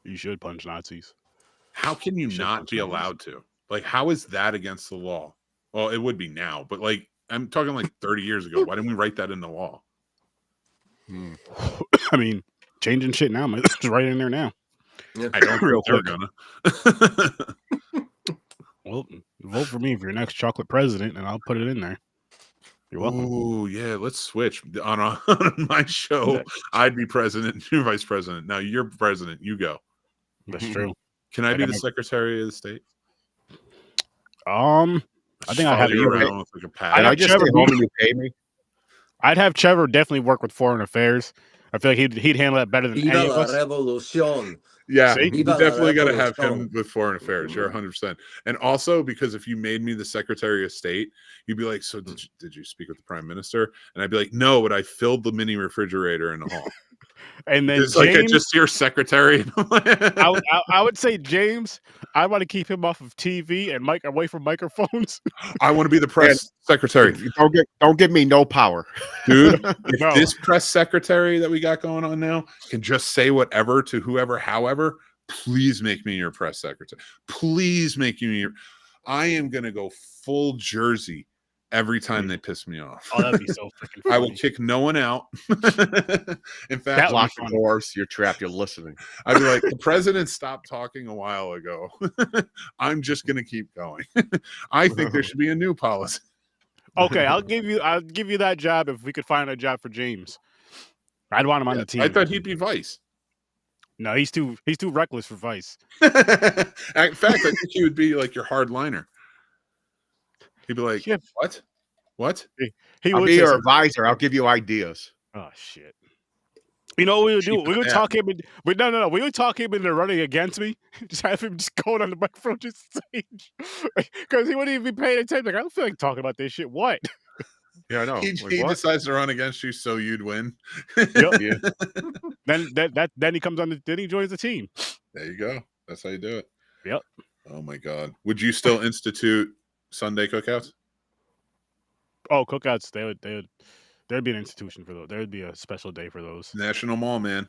You should punch Nazis. How can you should not punch be Nazis. allowed to? Like, how is that against the law? Well, it would be now, but like, I'm talking like 30 years ago. Why didn't we write that in the law? I mean, changing shit now, man. It's right in there now. Yeah. I don't Real think they're gonna. Well, vote for me for your next chocolate president, and I'll put it in there. You're welcome. Oh yeah, let's switch on my show. I'd be president, you're vice president. Now you're president. You go. That's true. Can I be the secretary of the state? I think I have you you around with like a pad. Can I just stay home and you pay me? I'd have Trevor definitely work with foreign affairs. I feel like he'd handle that better than Viva any of la us. revolución. Yeah, See? you definitely got to have him with foreign affairs. You're 100%. And also because if you made me the secretary of state, you'd be like, so did you speak with the prime minister? And I'd be like, no, but I filled the mini refrigerator in the hall. And then it's James, like just your secretary. I would say James, I want to keep him off of TV and away from microphones. I want to be the press secretary. Don't give me no power, dude. If this press secretary that we got going on now can just say whatever to whoever, however, please make me your press secretary. Please make me your. I am gonna go full Jersey every time they piss me off. Oh, that'd be so freaking funny. I will kick no one out. In fact, lock the doors. You're trapped. You're listening. I'd be like, the president stopped talking a while ago. I'm just gonna keep going. I think there should be a new policy. Okay, I'll give you that job if we could find a job for James. I'd want him on the team. I thought he'd be vice. No, he's too reckless for vice. In fact, I think he would be like your hardliner. He'd be like, what? What? I'll be your advisor. I'll give you ideas. Oh shit! You know what we would do? We would talk him, but no. We would talk him into running against me. Just have him just going on the microphone, just because he wouldn't even be paying attention. Like, I don't feel like talking about this shit. What? Yeah, I know. He decides to run against you, so you'd win. Yep. Yeah. Then he comes on. Then he joins the team. There you go. That's how you do it. Yep. Oh my god. Would you still institute Sunday cookouts? Oh, cookouts. There'd be an institution for those. There would be a special day for those. National Mall, man.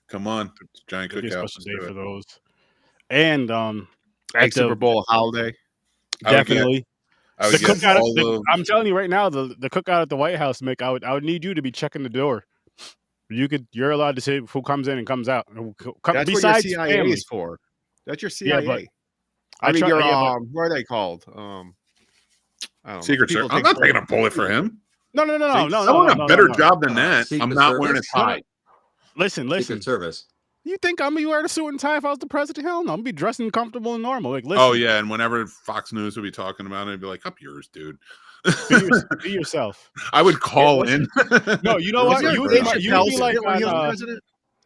Come on. Giant cookout. Special day for those. And like Super Bowl holiday. Definitely. The cookout. I'm telling you right now, the cookout at the White House, Mick. I would need you to be checking the door. You're allowed to say who comes in and comes out. That's what your CIA is for. That's your CIA. Yeah, I mean, what are they called? I don't Secret Service. I'm not taking a bullet for him. No. I want a better job than that. I'm not wearing a tie. Listen. Secret Service. You think I'm gonna be wearing a suit and tie if I was the president? Hell no, I'm gonna be dressing comfortable and normal. Like, listen. Oh yeah, and whenever Fox News would be talking about it, I'd be like, "Up yours, dude." Be yourself. I would call in. No, you know what? You'd be like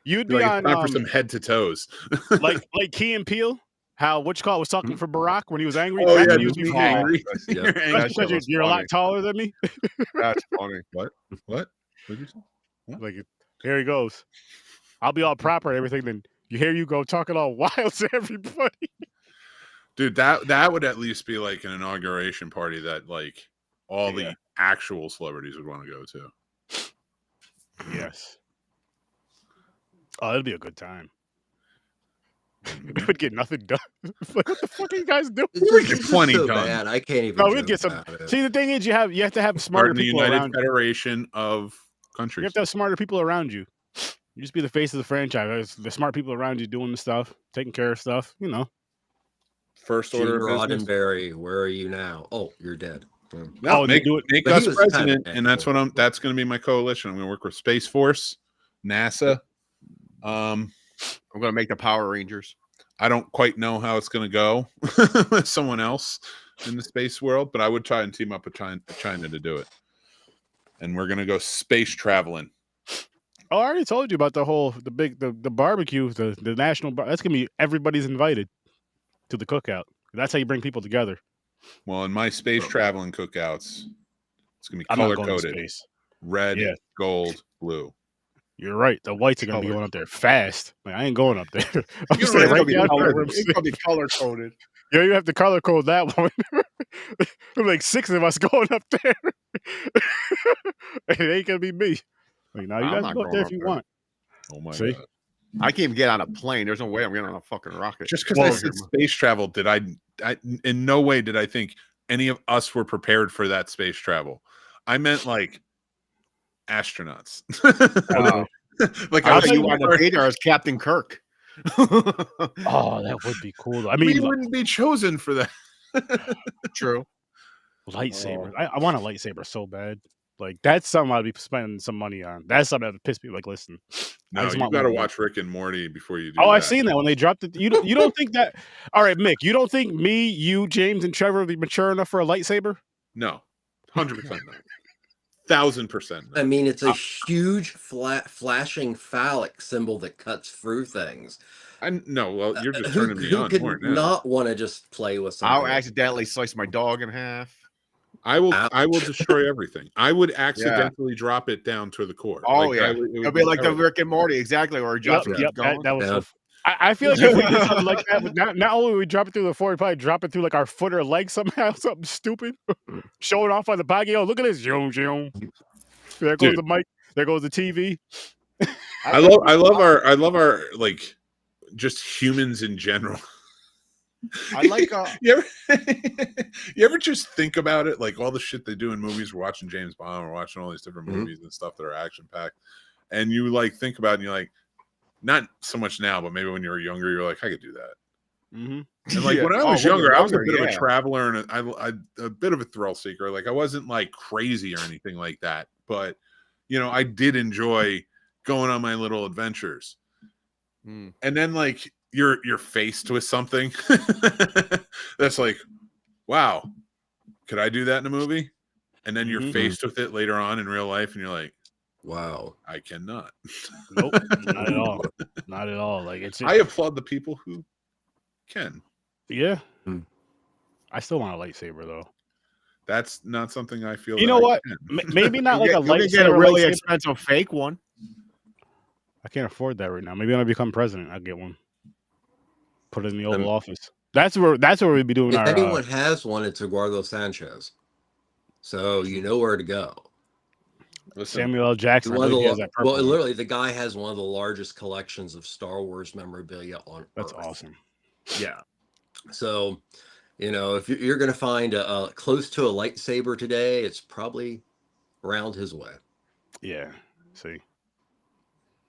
you'd be on time for some head to toes, like Key and Peele. How was talking for Barack when he was angry? Oh yeah, he was angry. That's because you're a lot taller than me. That's funny. What? What did you say? What? Like, here he goes. I'll be all proper and everything. Then you go talking all wild to everybody. Dude, that would at least be like an inauguration party that like all the actual celebrities would want to go to. Yes. Oh, it'd be a good time. We would get nothing done. Like, what the fuck are you guys doing? We get plenty done. Bad. I can't even. No, we'd get some. See, the thing is, you have to have smarter people around you. United Federation of Countries. You have to have smarter people around you. You just be the face of the franchise. The smart people around you doing the stuff, taking care of stuff. You know. First order of business. Roddenberry, where are you now? Oh, you're dead. No, make us president, and that's what that's going to be my coalition. I'm going to work with Space Force, NASA. I'm going to make the Power Rangers. I don't quite know how it's going to go with someone else in the space world, but I would try and team up with China to do it. And we're going to go space traveling. Oh, I already told you about the barbecue, the national bar. That's going to be everybody's invited to the cookout. That's how you bring people together. Well, in my space traveling cookouts, it's going to be color coded. Red, gold, blue. You're right. The whites are going to be going up there fast. Like, I ain't going up there. I'm it's going to be color coded. Yeah, you have to color code that one. There's like 6 of us going up there. It ain't going to be me. Like, now you guys go up there if you want. Oh my See? God. I can't even get on a plane. There's no way I'm getting on a fucking rocket. Just because I said space travel, did I in no way did I think any of us were prepared for that space travel. I meant like astronauts. Wow. Like I was you on the data as Captain Kirk. Oh, that would be cool. I mean, we wouldn't be chosen for that. True. Lightsaber. I want a lightsaber so bad. Like that's something I'd be spending some money on. That's something that would piss me. Like, listen, no, you got to watch Rick and Morty before you do. Oh, I've seen that when they dropped it. You don't think that? All right, Mick. You don't think me, you, James, and Trevor would be mature enough for a lightsaber? No, 100% not. 1000%. I mean, it's a huge, flashing phallic symbol that cuts through things. Well, you're just turning me on. Who could not want to just play with something? I'll accidentally slice my dog in half. I will destroy everything. I would accidentally drop it down to the core. Oh like, yeah, it'll be like the Rick and Morty, exactly, or drop it. That was. I feel like if we did something like that, not only would we drop it through the floor, we probably drop it through like our foot or leg somehow, something stupid, showing off on the bag. Yo, look at this, There goes the mic. There goes the TV. I love our like just humans in general. I like you ever just think about it, like all the shit they do in movies. We're watching James Bond, we're watching all these different movies and stuff that are action packed, and you like think about it and you're like, not so much now, but maybe when you were younger, you're like, I could do that. And like when I was younger, I was a bit of a traveler and a bit of a thrill seeker. Like I wasn't like crazy or anything like that, but you know, I did enjoy going on my little adventures. And then like you're faced with something that's like, wow, could I do that in a movie? And then you're faced with it later on in real life, and you're like, wow, I cannot. Nope, not at all. Not at all. Like I applaud the people who can. Yeah. I still want a lightsaber though. That's not something I feel. You know what? Maybe not like a lightsaber. Get a really expensive fake one. I can't afford that right now. Maybe when I become president, I'll get one. Put it in the Oval Office. That's where we'd be doing. If anyone has one, it's Eduardo Sanchez. So you know where to go. Listen, Samuel L. Jackson. Literally, the guy has one of the largest collections of Star Wars memorabilia on Earth. That's awesome. Yeah. So, you know, if you're going to find a close to a lightsaber today, it's probably around his way. Yeah. See.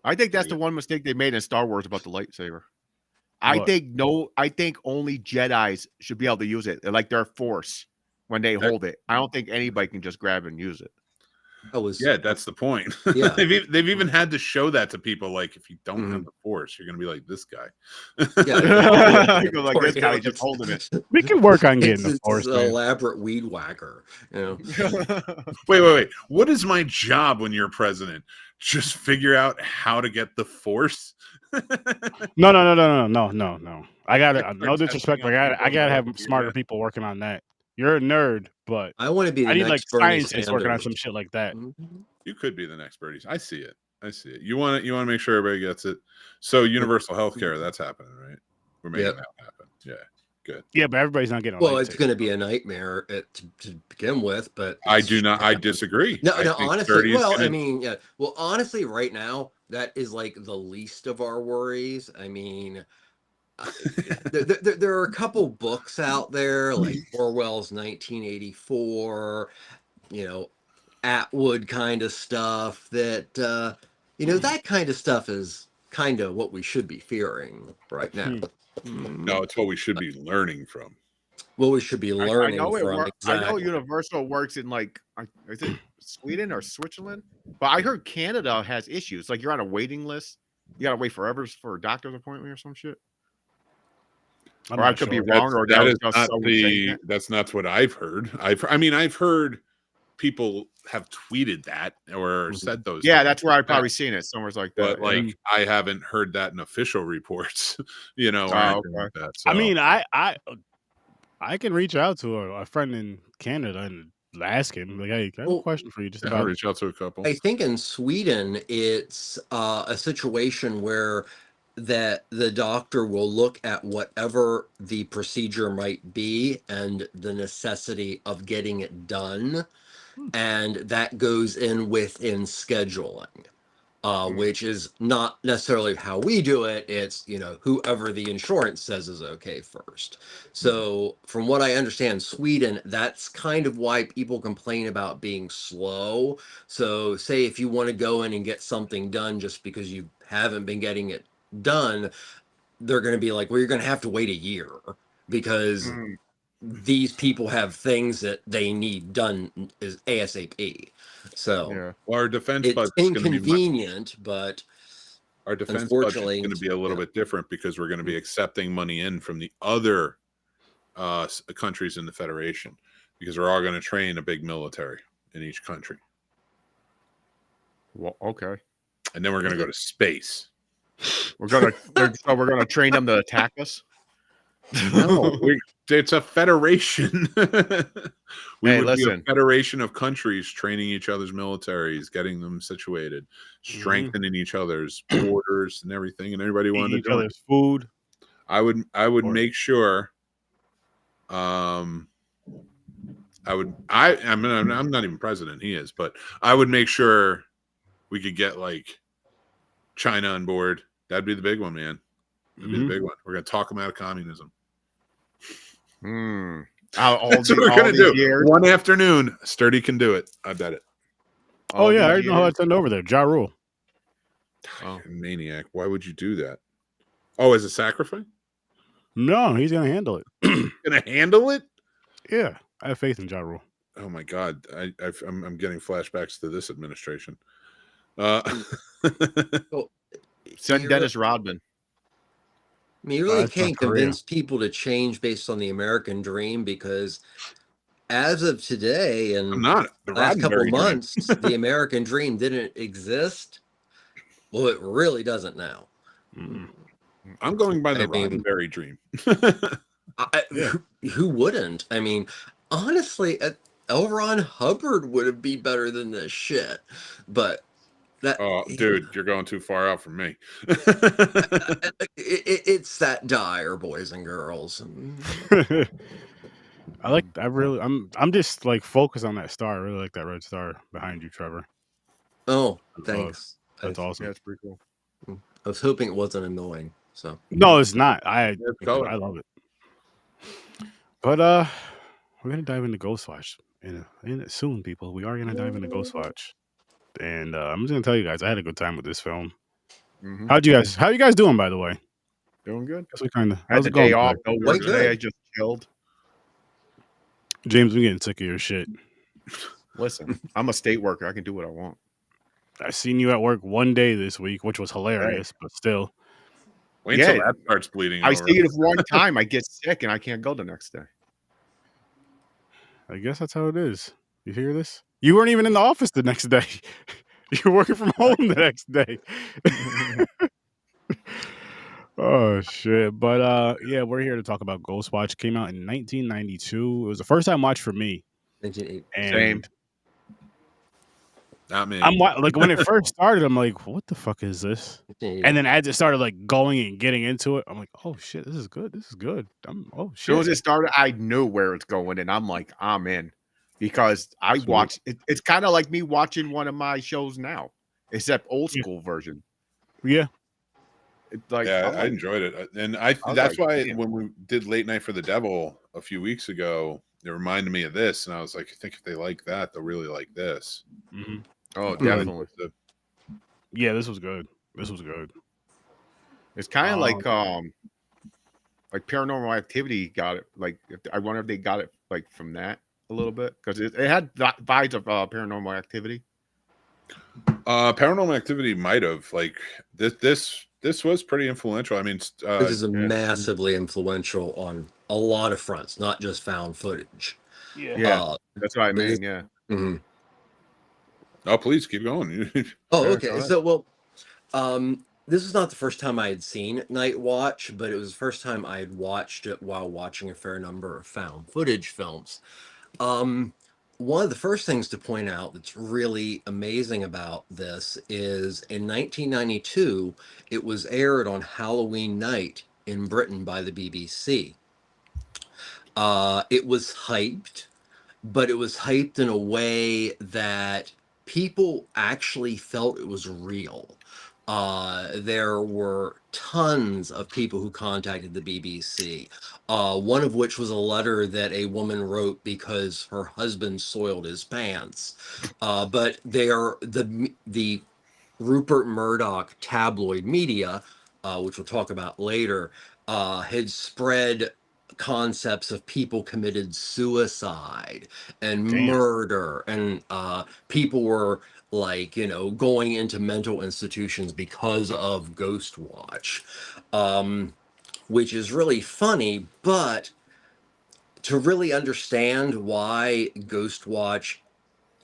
I think that's the one mistake they made in Star Wars about the lightsaber. I think only Jedis should be able to use it. They're like their force when they hold it. I don't think anybody can just grab and use it. That's the point. Yeah. they've even had to show that to people. Like, if you don't have the force, you're gonna be like this guy. Like this guy just holding it. We can work on getting the force. It's an elaborate weed whacker. You know? Wait. What is my job when you're president? Just figure out how to get the force. No. I gotta. No disrespect. I gotta have smarter people working on that. You're a nerd, but I want to be. I need like scientists working on some shit like that. You could be the next Birdie. I see it. You want to make sure everybody gets it. So universal healthcare, that's happening, right? We're making that happen. Yeah, good. Yeah, but everybody's not getting. Well, it's going to be a nightmare to begin with, but I disagree. No, honestly. Well, I mean, yeah. Well, honestly, right now that is like the least of our worries. I mean. There are a couple books out there like Orwell's 1984, you know, Atwood kind of stuff that, you know, that kind of stuff is kind of what we should be fearing right now. No, it's what we should be learning from. What we should be learning from. I know Universal works in like, is it Sweden or Switzerland? But I heard Canada has issues. Like you're on a waiting list. You got to wait forever for a doctor's appointment or some shit. Or I could be wrong, or that's not what I've heard. I've heard people have tweeted that or said those. Yeah, that's where I've probably seen it. Somewhere's like that. But like I haven't heard that in official reports, you know. Like that, so. I mean, I can reach out to a friend in Canada and ask him, like, hey, I have a question for you. Just about reach out to a couple. I think in Sweden, it's a situation where that the doctor will look at whatever the procedure might be and the necessity of getting it done, and that goes in within scheduling. which is not necessarily how we do it. It's, you know, whoever the insurance says is okay first. So from what I understand, Sweden, that's kind of why people complain about being slow. So say if you want to go in and get something done just because you haven't been getting it done, they're going to be like, well, you're going to have to wait a year because these people have things that they need done is ASAP. So Yeah. Well, our defense it's budget is going to be inconvenient, but our defense budget is unfortunately, going to be a little bit different because we're going to be accepting money in from the other countries in the Federation because we're all going to train a big military in each country. Well, okay. And then we're going to go to space. We're gonna train them to attack us. No, it's a federation. We would be a listen. federation of countries training each other's militaries, getting them situated, strengthening each other's borders and everything, and everybody wanted to each join. other's food. I would make sure. I'm not even president. He is, but I would make sure we could get like China on board. That'd be the big one, man. That'd be the big one. We're gonna talk them out of communism. That's what we're gonna do. One afternoon, Sturdy can do it. I bet it. Oh yeah, I already know how to send over there. Ja Rule. Oh, maniac! Why would you do that? Oh, as a sacrifice? No, he's gonna handle it. Gonna handle it? Yeah, I have faith in Ja Rule. Oh my God, I'm getting flashbacks to this administration. Send Dennis Rodman. I mean, you really can't convince people to change based on the American dream because as of today and the last couple of months, the American dream didn't exist. Well, it really doesn't now. I'm going by the Roddenberry dream. Who wouldn't? I mean, honestly, L. Ron Hubbard would be better than this shit. But that, dude, you're going too far out from me. It's that dire, boys and girls. I'm just like focused on that star. I really like that red star behind you, Trevor. Oh, thanks. That's awesome. Yeah, it's pretty cool. I was hoping it wasn't annoying. So no, it's not. I love it. But we're gonna dive into Ghostwatch soon, people. We are gonna dive into Ghostwatch, and I'm just gonna tell you guys, I had a good time with this film. How you guys doing, by the way? Doing good. Guess we kind of had the day off. No work today. I just chilled. James, I'm getting sick of your shit. Listen, I'm a state worker. I can do what I want. I seen you at work one day this week, which was hilarious, but still. Wait until that starts bleeding. I see it one time. I get sick and I can't go the next day. I guess that's how it is. You hear this? You weren't even in the office the next day. You're working from home the next day. Oh shit! But yeah, we're here to talk about Ghostwatch. Came out in 1992. It was the first time watch for me. 1980. Same. Not me. I'm like when it first started, I'm like, what the fuck is this? And then as it started like going and getting into it, I'm like, oh shit, this is good. This is good. Oh shit. As soon as it started, I knew where it's going, and I'm like, I'm in. Because I watched it. It's kind of like me watching one of my shows now, except old school version. Yeah. It's like, I enjoyed it. And that's why when we did Late Night for the Devil a few weeks ago, it reminded me of this. And I was like, I think if they like that, they'll really like this. Mm-hmm. Oh, definitely. Yeah, this was good. This was good. It's kind of like Paranormal Activity got it. Like, I wonder if they got it like from that a little bit because it had vibes of Paranormal Activity. Paranormal Activity might have like this was pretty influential. I mean, this is massively influential on a lot of fronts, not just found footage. Yeah, that's what I mean. Yeah. Mm-hmm. Oh, please keep going. Oh, okay. So, well, this is not the first time I had seen Night Watch, but it was the first time I had watched it while watching a fair number of found footage films. One of the first things to point out that's really amazing about this is in 1992, it was aired on Halloween night in Britain by the BBC. It was hyped, but it was hyped in a way that people actually felt it was real. There were tons of people who contacted the BBC, one of which was a letter that a woman wrote because her husband soiled his pants. But the Rupert Murdoch tabloid media, which we'll talk about later, had spread concepts of people committed suicide and Damn. murder, and people were like, going into mental institutions because of Ghostwatch, which is really funny. But to really understand why Ghostwatch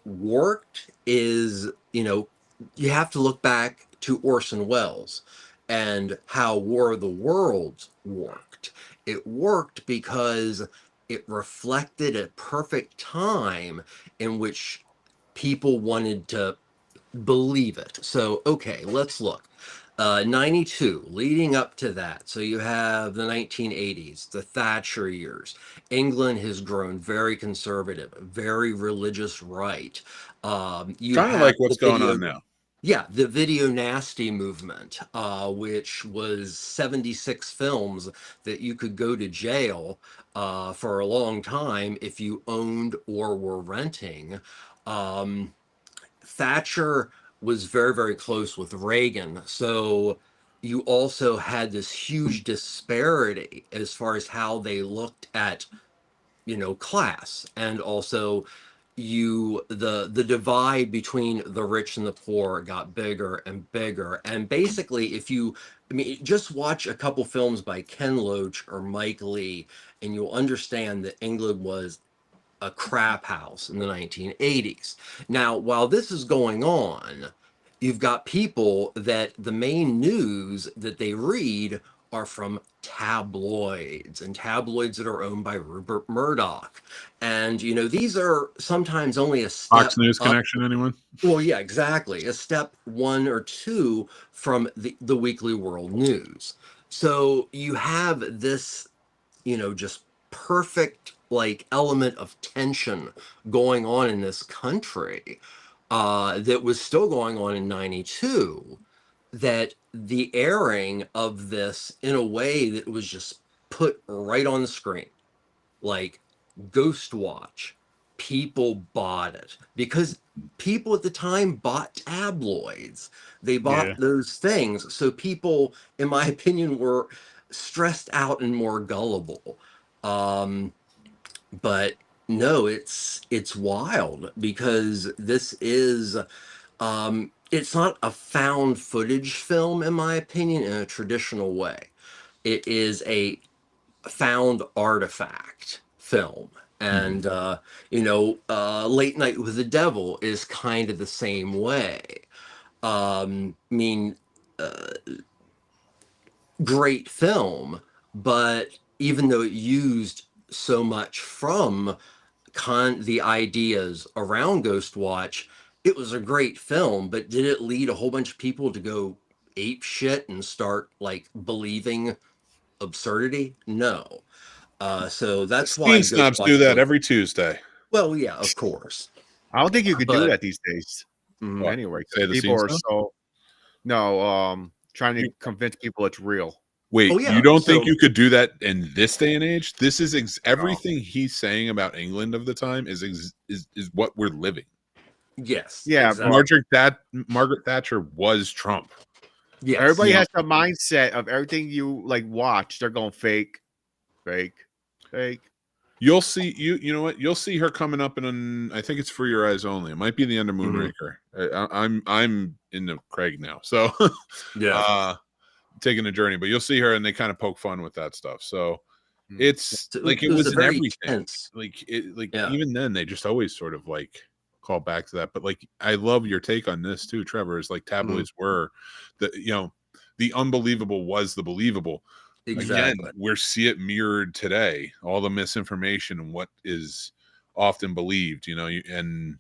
worked is, you have to look back to Orson Welles and how War of the Worlds worked. It worked because it reflected a perfect time in which people wanted to believe it. So, okay, let's look. 92, leading up to that. So you have the 1980s, the Thatcher years. England has grown very conservative, very religious right. You Kind of have like what's the going video, on now. yeah, the video nasty movement, which was 76 films that you could go to jail for a long time if you owned or were renting. Thatcher was very, very close with Reagan. So you also had this huge disparity as far as how they looked at, class. And also the divide between the rich and the poor got bigger and bigger. And basically, just watch a couple films by Ken Loach or Mike Leigh, and you'll understand that England was a crap house in the 1980s. Now, while this is going on, you've got people that the main news that they read are from tabloids, and tabloids that are owned by Rupert Murdoch. And, these are sometimes only a step Fox News up. connection, anyone? Well, yeah, exactly. A step 1 or 2 from the Weekly World News. So you have this, just perfect like element of tension going on in this country that was still going on in 92, that the airing of this in a way that was just put right on the screen, like Ghostwatch, people bought it because people at the time bought tabloids. They bought Yeah. those things. So people, in my opinion, were stressed out and more gullible. But no, it's wild because this is it's not a found footage film, in my opinion, in a traditional way. It is a found artifact film. And Late Night with the Devil is kind of the same way. I mean, great film, but even though it used so much from the ideas around Ghostwatch, it was a great film, but did it lead a whole bunch of people to go ape shit and start like believing absurdity? No. So that's why Teen Snobs Ghostwatch do that worked. every Tuesday. Well, yeah, of course. I don't think you could do But- that these days. What? Anyway, Say the people scene are stuff? so trying to convince people it's real. Wait, Oh, yeah, you don't think so- you could do that in this day and age? This is everything he's saying about England of the time is what we're living. Yes. Yeah, exactly. Margaret Thatcher was Trump. Yes. Everybody has the mindset of everything you like watch. They're going fake, fake, fake. You'll see you know what? You'll see her coming up in I think it's For Your Eyes Only. It might be the end of Moonraker. I'm into Craig now, so Yeah. taking a journey. But you'll see her, and they kind of poke fun with that stuff. So it's like it was was a in very everything. tense. Yeah. Even then, they just always sort of like call back to that. But like, I love your take on this too, Trevor. Is like tabloids were the unbelievable was the believable. Exactly. Again, we see it mirrored today. All the misinformation and what is often believed, and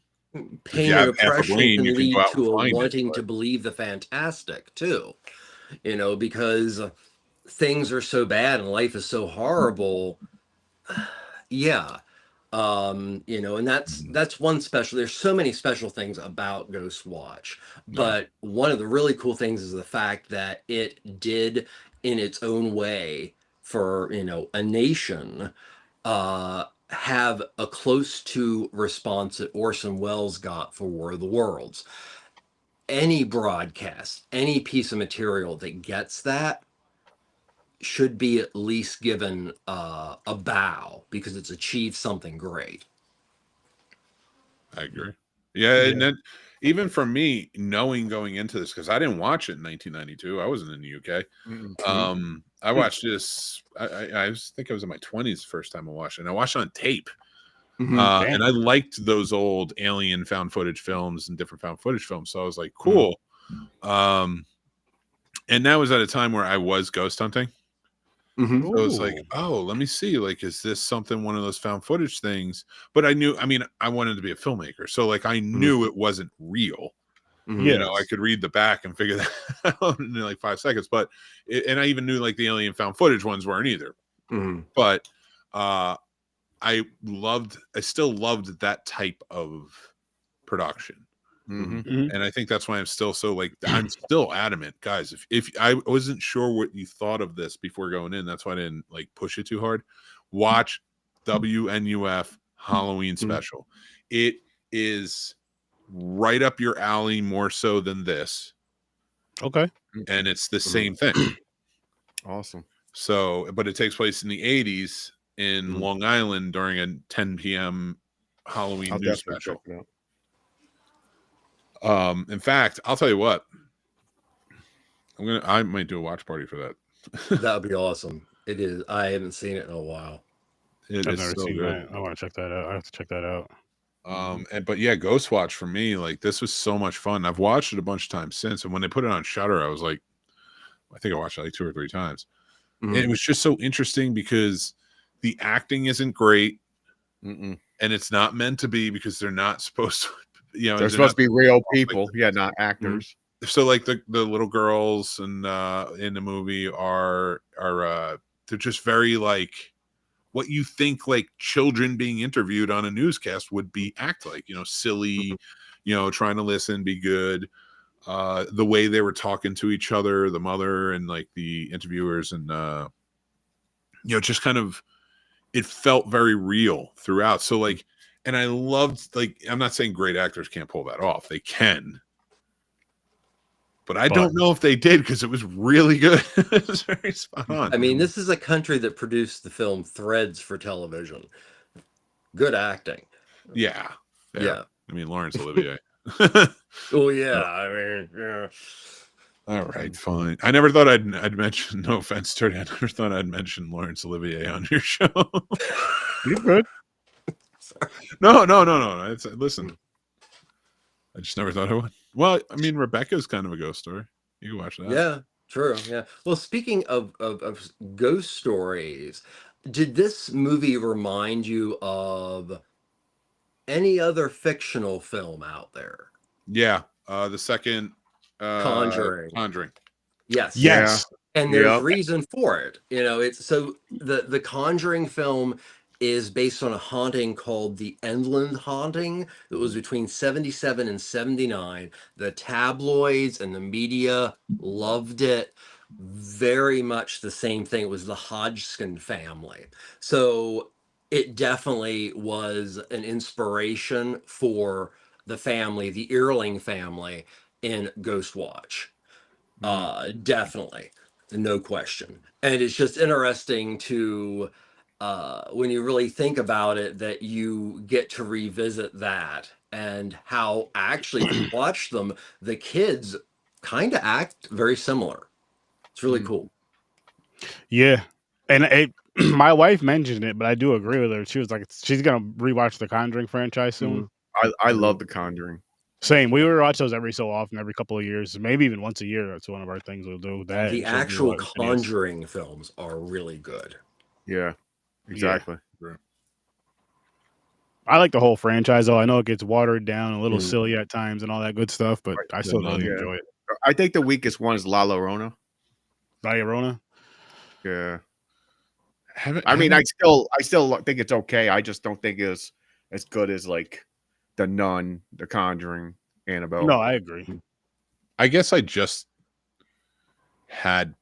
Pain and have half a oppression brain, can you can lead go out to and a find it, wanting but- to believe the fantastic too. Because things are so bad and life is so horrible. Yeah. And that's one special. There's so many special things about Ghostwatch, but one of the really cool things is the fact that it did, in its own way, for a nation, have a close to response that Orson Welles got for War of the Worlds. Any broadcast, any piece of material that gets that should be at least given a bow, because it's achieved something great. I agree. Yeah, and then even for me, knowing going into this, because I didn't watch it in 1992, I wasn't in the UK. I watched this. I think I was in my 20s the first time I watched it. And I watched it on tape, and I liked those old alien found footage films and different found footage films. So I was like, cool. And that was at a time where I was ghost hunting. So it was like, oh, let me see. Like, is this one of those found footage things? But I wanted to be a filmmaker. So like, I knew it wasn't real. I could read the back and figure that out in like 5 seconds. But, and I even knew like the alien found footage ones weren't either. But I still loved that type of production. And I think that's why I'm still so like, I'm still adamant, guys. If I wasn't sure what you thought of this before going in, that's why I didn't like push it too hard. Watch WNUF Halloween special. It is right up your alley, more so than this. Okay. And it's the same thing. Awesome. So, but it takes place in the 80s in Long Island during a 10 p.m. Halloween news special. In fact, I'll tell you what. I might do a watch party for that. That would be awesome. It is. I haven't seen it in a while. I've never seen that. I want to check that out. I have to check that out. But yeah, Ghostwatch for me, like this was so much fun. I've watched it a bunch of times since, and when they put it on Shudder, I was like, I think I watched it like 2 or 3 times. And it was just so interesting because the acting isn't great, and it's not meant to be because they're not supposed to. They're supposed to be real people, not actors. So like the little girls and in the movie are they're just very like what you think like children being interviewed on a newscast would be act like, silly, trying to listen, be good. The way they were talking to each other, the mother and like the interviewers, and just kind of, it felt very real throughout. So like, and I loved, like, I'm not saying great actors can't pull that off. They can. But I don't know if they did because it was really good. It was very spot on. I mean, this is a country that produced the film Threads for television. Good acting. Yeah. Yeah. I mean, Laurence Olivier. Oh, yeah. I mean, yeah. All right, fine. I never thought I'd mention, no offense, Terry, I never thought I'd mention Laurence Olivier on your show. You good? No. Listen, I just never thought I would. Well, I mean, Rebecca's kind of a ghost story. You can watch that. Yeah, true. Yeah. Well, speaking of ghost stories, did this movie remind you of any other fictional film out there? Yeah. The second Conjuring. Yes. Yes. And there's reason for it. It's so the Conjuring film is based on a haunting called the Endland haunting that was between 77 and 79. The tabloids and the media loved it. Very much the same thing. It was the Hodgkin family. So it definitely was an inspiration for the family, the Earling family in Ghostwatch. Definitely. No question. And it's just interesting to when you really think about it, that you get to revisit that and how actually if you watch them, the kids kind of act very similar. It's really cool. Yeah. And my wife mentioned it, but I do agree with her. She was like, she's going to rewatch the Conjuring franchise soon. I love The Conjuring. Same. We watch those every so often, every couple of years, maybe even once a year. That's one of our things we'll do. That the actual Conjuring films are really good. Yeah, exactly. Yeah. I like the whole franchise, though. I know it gets watered down, a little silly at times, and all that good stuff, but I still really enjoy it. I think the weakest one is La Llorona. La Llorona? Yeah. I mean, I still think it's okay. I just don't think it's as good as like The Nun, The Conjuring, Annabelle. No, I agree. I guess I just had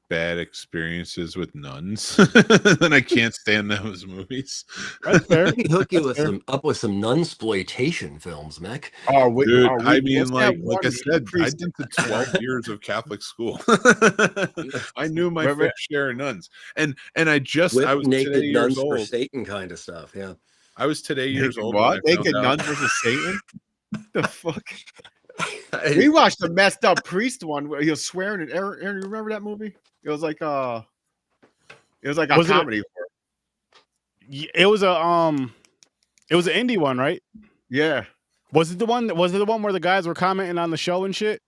bad experiences with nuns, and I can't stand those movies. That's fair. Let me hook you That's with fair. some nunsploitation films, Mick. Dude, I mean, what's that like I one said, I priest- did the 12 years of Catholic school. I knew my Remember- fair share of nuns, and I was Whip today naked years nuns for old. Satan kind of stuff. Yeah. I was today years Naked old. what? When I found Naked out. nuns versus Satan? The fuck? I- We watched the messed up priest one where he was swearing. And Aaron, you remember that movie? It was like a Was it a- comedy. It was an indie one, right? Yeah, Was it the one where the guys were commenting on the show and shit?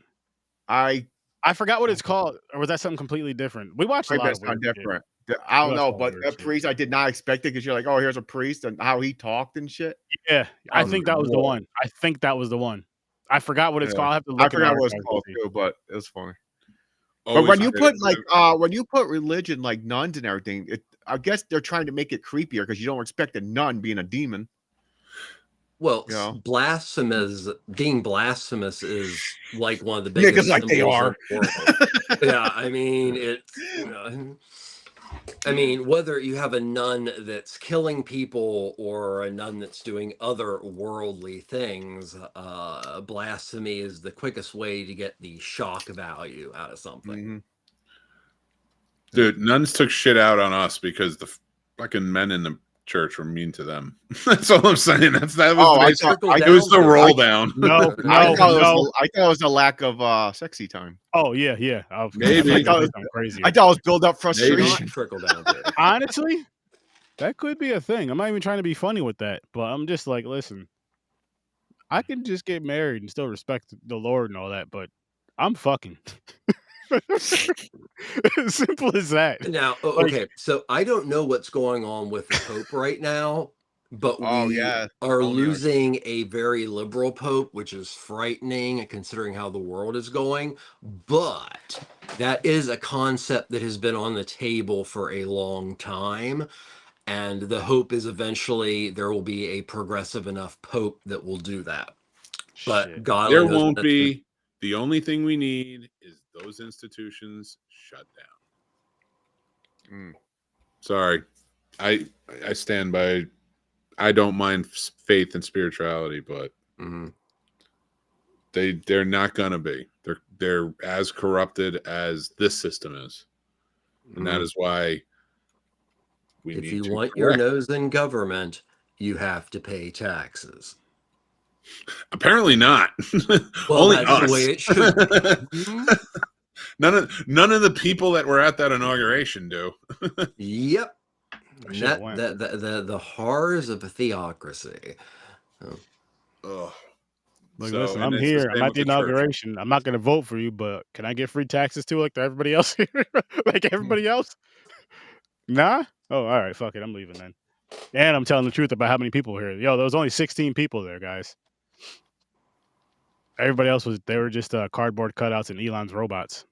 I forgot what it's called, or was that something completely different? We watched a lot that's of weird not shit. different. I don't That's know, not but weird that shit. priest I did not expect it because you're like, oh, here's a priest and how he talked and shit. Yeah, I was think like, that was the whoa. one. I think that was the one. I forgot what it's Yeah. called. I have to I look. forgot what it's it's called too, but it was funny. But Always when you put creative. when you put religion like nuns and everything, I guess they're trying to make it creepier because you don't expect a nun being a demon. Well, Yeah. being blasphemous is like one of the Yeah, biggest 'cause like they symbols are. of the world. Yeah, I mean, I mean, whether you have a nun that's killing people or a nun that's doing other worldly things, blasphemy is the quickest way to get the shock value out of something. Mm-hmm. Dude, nuns took shit out on us because the fucking men in the church were mean to them. That's all I'm saying. That was It was the roll down. No, I thought no. it was a lack of sexy time. Oh yeah. Maybe. I thought it was crazy. I thought it was build up Not frustration. trickle down theory. Honestly, that could be a thing. I'm not even trying to be funny with that, but I'm just like, listen, I can just get married and still respect the Lord and all that, but I'm fucking. Simple as that. Now, Like- okay, so I don't know what's going on with the Pope right now, but Oh, we yeah. are Oh, yeah. losing a very liberal Pope, which is frightening considering how the world is going. But that is a concept that has been on the table for a long time. And the hope is eventually there will be a progressive enough Pope that will do that. But Shit. God There only knows won't when that's be. The only thing we need is those institutions shut down. Mm. Sorry. I stand by. I don't mind faith and spirituality, but Mhm. they're not gonna be. They're as corrupted as this system is, and that Mhm. is why we If need you to want your correct. nose in government, you have to pay taxes. Apparently not. Well, Only that's us. the way it should be. Mhm. None of the people that were at that inauguration do. Yep. I And should've that went. the horrors of a theocracy. Ugh. Like, So, listen, and I'm it's the here. same I'm at with the the church. inauguration. I'm not going to vote for you, but can I get free taxes too, like everybody else here? Like everybody else? Nah? Oh, all right. Fuck it. I'm leaving then. And I'm telling the truth about how many people were here. Yo, there was only 16 people there, guys. Everybody else they were just cardboard cutouts and Elon's robots.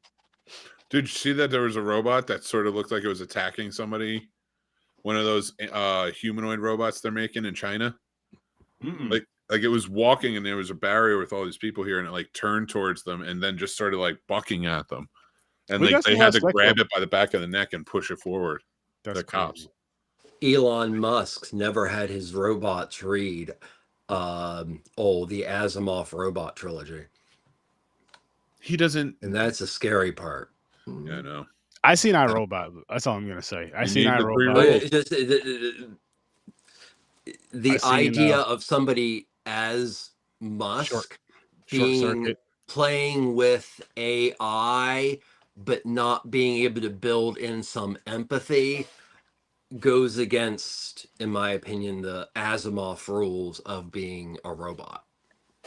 Did you see that there was a robot that sort of looked like it was attacking somebody? One of those humanoid robots they're making in China. Mm-mm. Like it was walking and there was a barrier with all these people here, and it like turned towards them and then just started like bucking at them. And We like got they some had to less grab Slick it by the back of the neck and push it forward. That's The cops. crazy. Elon Musk's never had his robots read the Asimov robot trilogy. He doesn't. And that's the scary part. Yeah, I know. I seen iRobot. That's all I'm gonna say. I You seen need the three iRobot. But rules. it's just the I seen, idea of somebody as Musk Short being circuit. playing with AI but not being able to build in some empathy goes against, in my opinion, the Asimov rules of being a robot.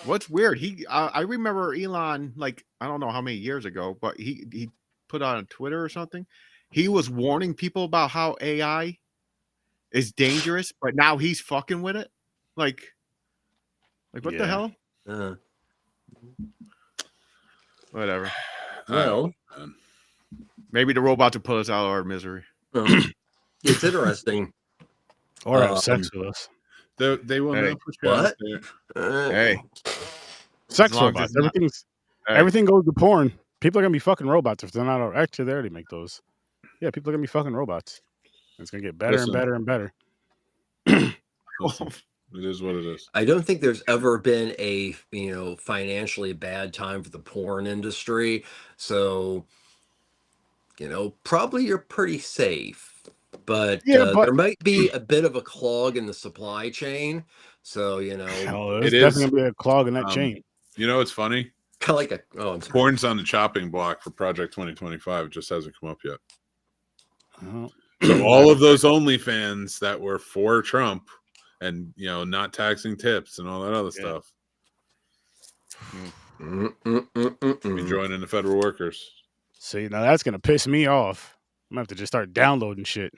What's weird? I remember Elon, like I don't know how many years ago, but he put on Twitter or something. He was warning people about how AI is dangerous, but now he's fucking with it. Like what the Yeah. hell? Uh, Whatever. well, Man. Maybe the robots will put us out of our misery. well, It's interesting. Or have sex with us. They will Hey, not put you out What? there. Hey, Sex long as robots. it's not- hey. Everything goes to porn. People are gonna be fucking robots if they're not. Actually, they already make those. Yeah, people are gonna be fucking robots. It's gonna get better and Listen. better and better. Listen, it is what it is. I don't think there's ever been a financially bad time for the porn industry. So, probably you're pretty safe. But Yeah, but there might be a bit of a clog in the supply chain. So, hell, there's It definitely is. gonna be a clog in that chain. You know, it's funny. kind of like I'm sorry. Porn's on the chopping block for Project 2025. It just hasn't come up yet. Uh-huh. So all of those OnlyFans that were for Trump and not taxing tips and all that other stuff be joining the federal workers. See, now that's gonna piss me off. I'm gonna have to just start downloading shit.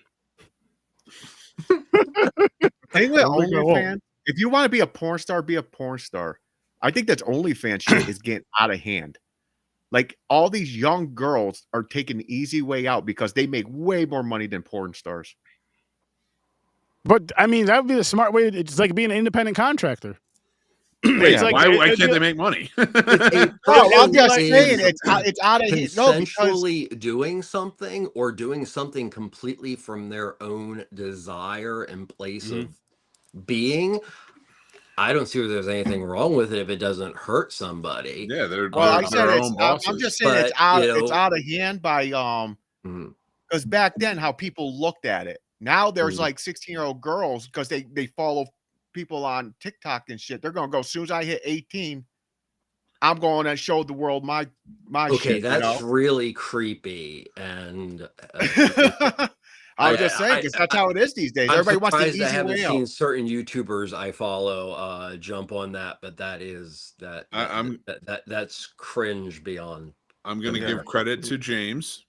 Thing with I don't think I won't. OnlyFans, if you want to be a porn star, be a porn star. I think that's OnlyFans shit is getting out of hand. Like all these young girls are taking the easy way out because they make way more money than porn stars. But I mean, that would be the smart way. It's like being an independent contractor. Wait, It's like, why can't they make money? No, I'm just saying it's out of hand. No, because consensually doing something or doing something completely from their own desire and place of being. I don't see where there's anything wrong with it if it doesn't hurt somebody. Yeah, they're well, I they're said their it's. own bosses. I'm just saying But, it's out of hand by because back then how people looked at it. Now there's like 16-year-old girls because they follow people on TikTok and shit. They're gonna go as soon as I hit 18. I'm going to show the world my Okay, shit. that's really creepy, and I was just saying because that's how it is these days. I'm Everybody wants the surprised I easy haven't way seen out. certain YouTubers I follow jump on that, but that's cringe beyond. I'm going to give credit to James.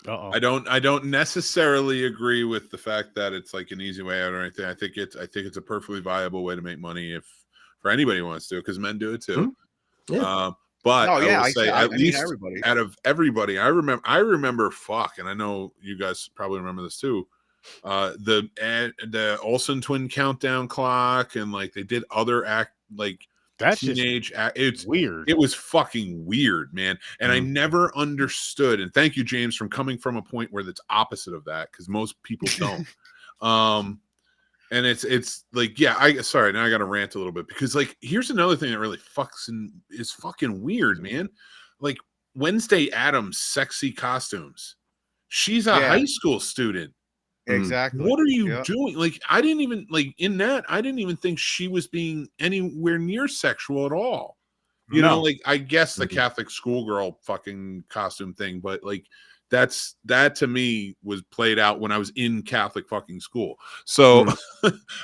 Uh-oh. I don't necessarily agree with the fact that it's like an easy way out or anything. I think it's a perfectly viable way to make money for anybody who wants to, because men do it too. Yeah. But Oh, yeah, I will say I at mean, least everybody. out of everybody, I remember fuck, and I know you guys probably remember this too. The Olsen twin countdown clock, and like they did other That's teenage it's weird. It was fucking weird, man. And I never understood. And thank you, James, from coming from a point where that's opposite of that, because most people don't. And it's like, yeah, sorry, now I gotta rant a little bit, because like here's another thing that really is fucking weird, man. Like Wednesday Addams' sexy costumes. She's a high school student. Exactly. What are you doing? Like, I didn't even think she was being anywhere near sexual at all. You know, like I guess the Catholic schoolgirl fucking costume thing, but like that to me was played out when I was in Catholic fucking school. So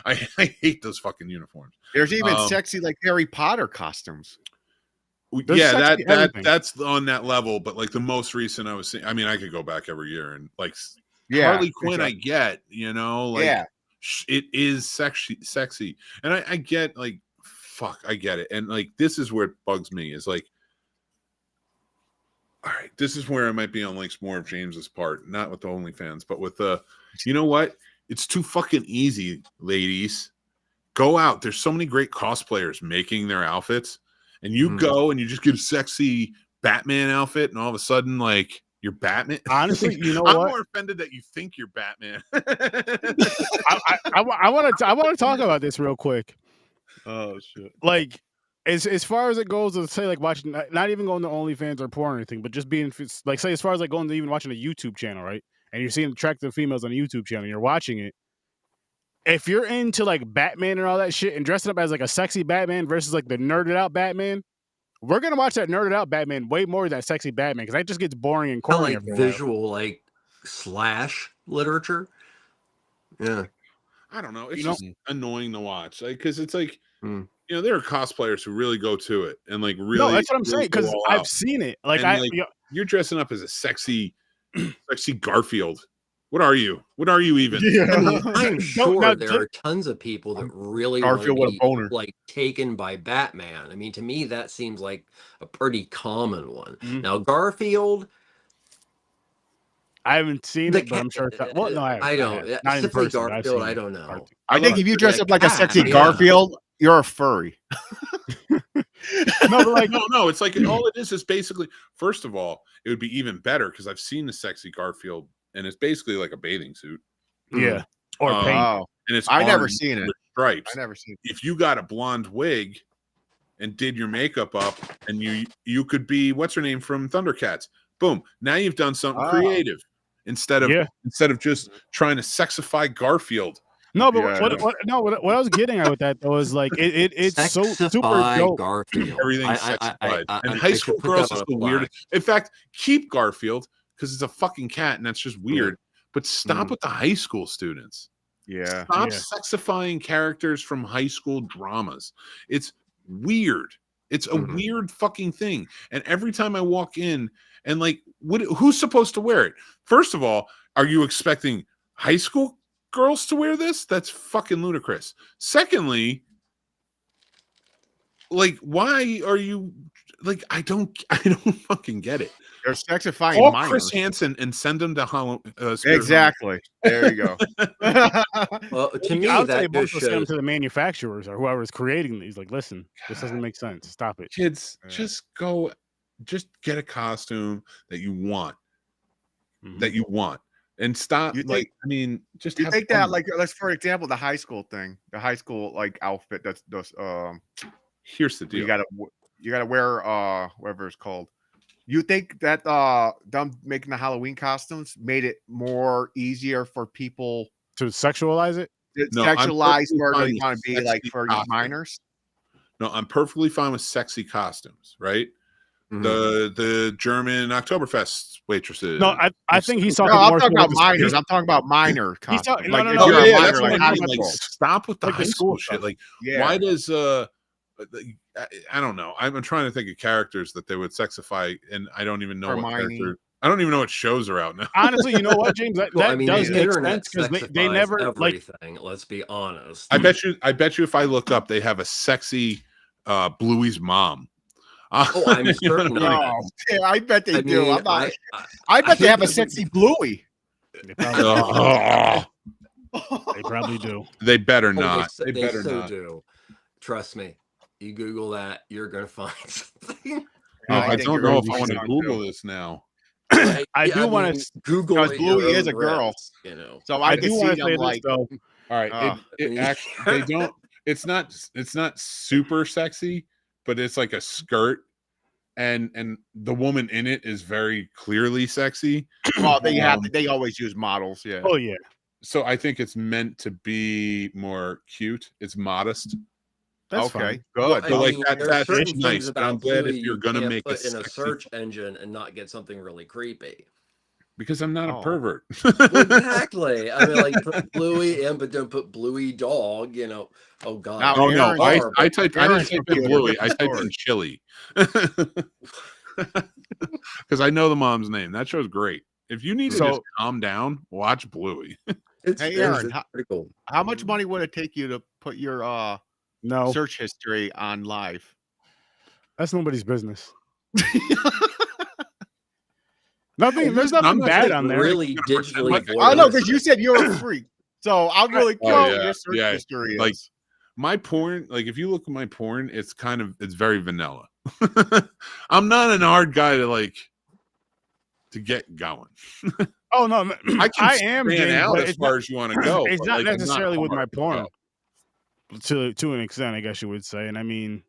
I hate those fucking uniforms. There's even sexy like Harry Potter costumes. Yeah, that's on that level, but like the most recent I was seeing, I mean, I could go back every year and like Harley Quinn, I get, like it is sexy. And I get like, fuck, I get it. And like, this is where it bugs me is like, all right, this is where I might be on like more of James's part, not with the OnlyFans, but with you know what? It's too fucking easy, ladies. Go out. There's so many great cosplayers making their outfits, and you go and you just get a sexy Batman outfit, and all of a sudden, like, you're Batman. Honestly, you know I'm what? more offended that you think you're Batman. I want to talk about this real quick. Oh shit! Like, as far as it goes, to say like watching, not even going to OnlyFans or porn or anything, but just being like, say, as far as like going to even watching a YouTube channel, right? And you're seeing attractive females on a YouTube channel, and you're watching it. If you're into like Batman and all that shit, and dressing up as like a sexy Batman versus like the nerded out Batman, we're gonna watch that nerded out Batman way more than that sexy Batman, because that just gets boring and corny. Like visual, like slash literature. Yeah, I don't know. It's just annoying to watch, like, because it's like there are cosplayers who really go to it and like really. No, that's what I'm saying, because I've seen it. Like, you're dressing up as a sexy Garfield. What are you? What are you even? Yeah. I mean, I'm sure there are tons of people that really want to be like taken by Batman. I mean, to me, that seems like a pretty common one. Now, Garfield, I haven't seen The it, but I'm sure it's well, no, I don't. have. Not in Simply person, but I've Garfield, seen I it. don't know. I think if you dress a up like a cat, sexy yeah. Garfield, you're a furry. No, but like, no, it's like all it is basically. First of all, it would be even better because I've seen the sexy Garfield, and it's basically like a bathing suit. yeah, or paint. Oh, and it's I never orange seen it. with stripes. I never seen it. If you got a blonde wig and did your makeup up, and you could be what's her name from Thundercats. Boom! Now you've done something creative instead of just trying to sexify Garfield. No, but what I was getting at with that though is like it's so super dope. Garfield. Everything's sexified, and high school girls is the weirdest. In fact, keep Garfield because it's a fucking cat, and that's just weird. But stop with the high school students. Yeah, stop sexifying characters from high school dramas. It's weird. It's a weird fucking thing. And every time I walk in, and like, who's supposed to wear it? First of all, are you expecting high school girls to wear this? That's fucking ludicrous. Secondly, like, why are you like? I don't fucking get it. They're sexifying Call minors. Chris Hansen and send him to exactly. There you go. Well, to me, I'll that say both just send them shows. to the manufacturers or whoever's creating these. Like, listen, this doesn't make sense. Stop it. Kids, just get a costume that you want. And stop. You like, think- I mean, just You have think fun. that, like, let's for example, the high school thing, the high school like outfit. That's Here's the deal. you gotta wear whatever it's called. You think that them making the Halloween costumes made it more easier for people To sexualize it? to No, I'm sexualize perfectly where fine they with want to be, like, sexy for costumes. minors? No, I'm perfectly fine with sexy costumes, right? The German Oktoberfest waitresses. No, I think he's talking No, I'm more talking so about with minors. I'm talking about minor He's talking- costumes. no, Like, no, if no, you're yeah, a that's minor, what like I high mean, like, school. stop with the Like high the school school shit. stuff. Like, Yeah. why does I don't know. I'm trying to think of characters that they would sexify, and I don't even know what Hermione. character. I don't even know what shows are out now. Honestly, you know what, James? That Well, I mean, does the make internet sense because they sexifies never like. everything. Let's be honest. I bet you if I look up, they have a sexy Bluey's mom. Oh, I'm certain. Oh, yeah, I bet they I do. mean, I'm not, I bet they have a sexy Bluey. They probably, Oh, they probably do. they better Oh, not. They better so not. do. Trust me. You Google that, you're gonna find something. No, I I think don't you're know gonna if be I want to smart, Google too. this now. I do want to. Google Because it Bluey your is own a girl. risk, you know. So I I do can want see to say them, this like, though. All right, it actually they don't. It's not super sexy, but it's like a skirt, and the woman in it is very clearly sexy. well, they always use models. Yeah. Oh yeah, So I think it's meant to be more cute. It's modest. that's okay. fine. Good. So, like, there are that's certain nice, things but I'm about glad if Bluey you're you gonna can't make a put in a sexy- search engine and not get something really creepy. Because I'm not Oh. a pervert. Exactly. I mean, like, put Bluey in, but don't put Bluey dog. You know. Oh God. Now, Oh no, Aaron- I didn't Aaron's type in computer, Bluey. I different typed in story. Chili. Because I know the mom's name. That show's great. If you need to just calm down, watch Bluey. Hey, Aaron, pretty cool. how much money would it take you to put your No, search history on live? that's nobody's business. There's nothing not bad saying on there. Really digitally. I know, voyeuristic. because you said you're a freak. So I'm really Oh, curious what yeah, your search yeah. history is. Like, my porn, like if you look at my porn, it's very vanilla. I'm not an hard guy to get going. Oh no, I am. span James, out but as it's far not, as you want to go. it's but, not like, I'm necessarily with my hard to porn. go. To an extent, I guess you would say, and I mean,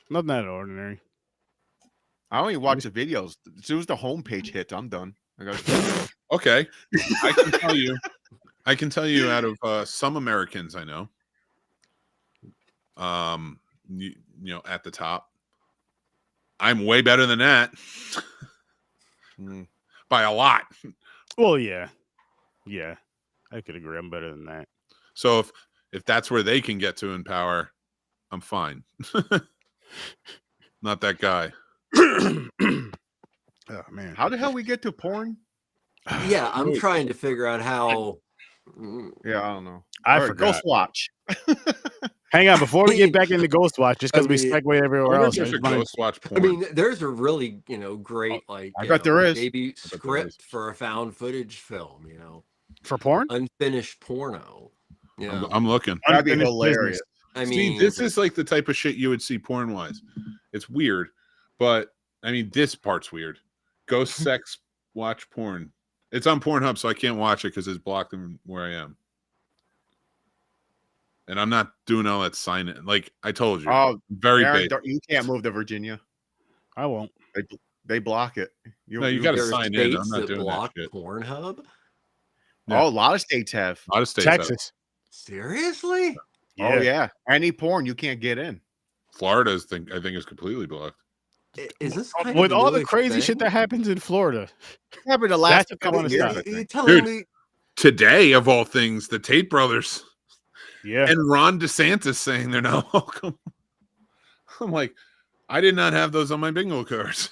nothing that ordinary. I only watch the videos. As soon as the homepage hits, I'm done. I gotta Okay, I can tell you out of some Americans I know, you know, at the top, I'm way better than that by a lot. Well, yeah, I could agree. I'm better than that. So if that's where they can get to in power, I'm fine. Not that guy. Oh man, How the hell we get to porn? Yeah, I'm trying to figure out how. Yeah, I don't know. I All right, forgot. Ghostwatch. Hang on, before we get back into Ghostwatch, just because we mean, segue everywhere else. There's a Ghostwatch porn. I mean, there's a really, great I bet there is. maybe script for a found footage film, for porn, unfinished porno. Yeah, I'm looking. That'd be Unfinished hilarious. I See, mean, this is like the type of shit you would see porn wise. It's weird, but I mean, this part's weird. Ghost sex watch porn. It's on Pornhub, so I can't watch it because it's blocked from where I am. And I'm not doing all that sign in. Like I told you, very basic. You can't move to Virginia. I won't. They block it. You got to there's sign in. I'm states not that doing block that shit. Pornhub. Yeah. Oh, a lot of states have. A lot of states have. Texas. Seriously? Oh yeah, any porn you can't get in. Florida, I think is completely blocked. Is this With all the crazy shit that happens in Florida? Happened the last That's couple what of I years. wanna I stop. You're think. telling Dude. me Today, of all things, the Tate brothers Yeah. and Ron DeSantis saying they're not welcome. I'm like, I did not have those on my bingo cards.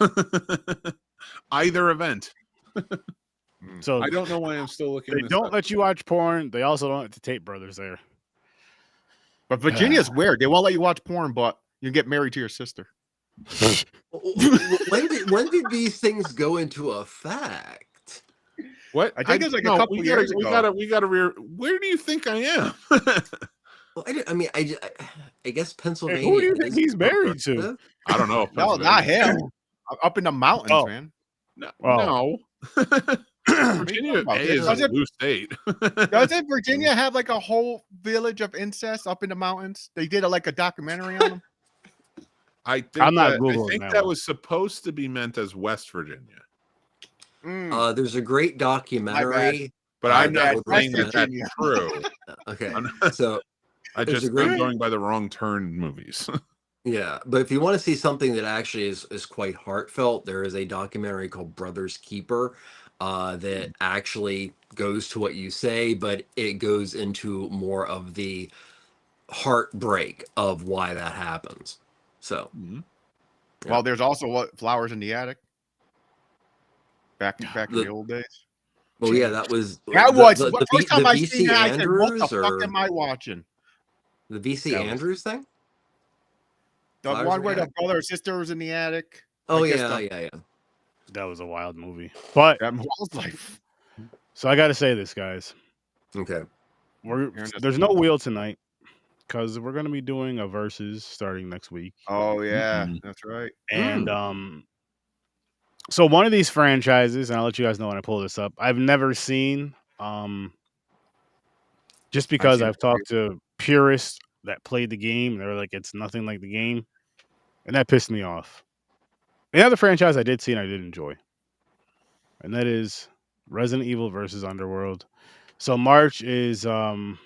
Either event. So I don't know why I'm still looking. they this don't up. let you watch porn. They also don't let the Tate brothers there. But Virginia's weird. They won't let you watch porn, but you get married to your sister. when did these things go into effect? What? I think it's like a couple years ago. We gotta where do you think I am? Well, I guess Pennsylvania. Hey, who do you think is he's married to? progressive. I don't know. No, not him. Up in the mountains, Oh. man. No. Oh. No. Virginia is a blue state. Doesn't Virginia have like a whole village of incest up in the mountains? They did like a documentary on them. I think I'm not that, Googling I think that that one. was supposed to be meant as West Virginia, There's a great documentary. but I'm not saying that that's Virginia. true. Okay, so I'm going by the wrong turn movies. yeah, but if you want to see something that actually is quite heartfelt, there is a documentary called Brothers Keeper that actually goes to what you say, but it goes into more of the heartbreak of why that happens. So, Well, there's also Flowers in the Attic. Back in the old days. well, yeah, that was The first time I VC seen that, I said, "What the Andrews fuck am I watching?" the VC That was- Andrews thing. The Flowers one in where the the brother and sister was in the attic. Oh I guess yeah. That was a wild movie. But That was like, so I got to say this, guys. Okay. There's no wheel tonight because we're going to be doing a versus starting next week. oh yeah, that's right. And so one of these franchises, and I'll let you guys know when I pull this up, I've never seen. Just because seen I've talked to purists that played the game, they're like, it's nothing like the game, and that pissed me off. The other franchise I did see and I did enjoy, and that is Resident Evil versus Underworld. So March is honestly,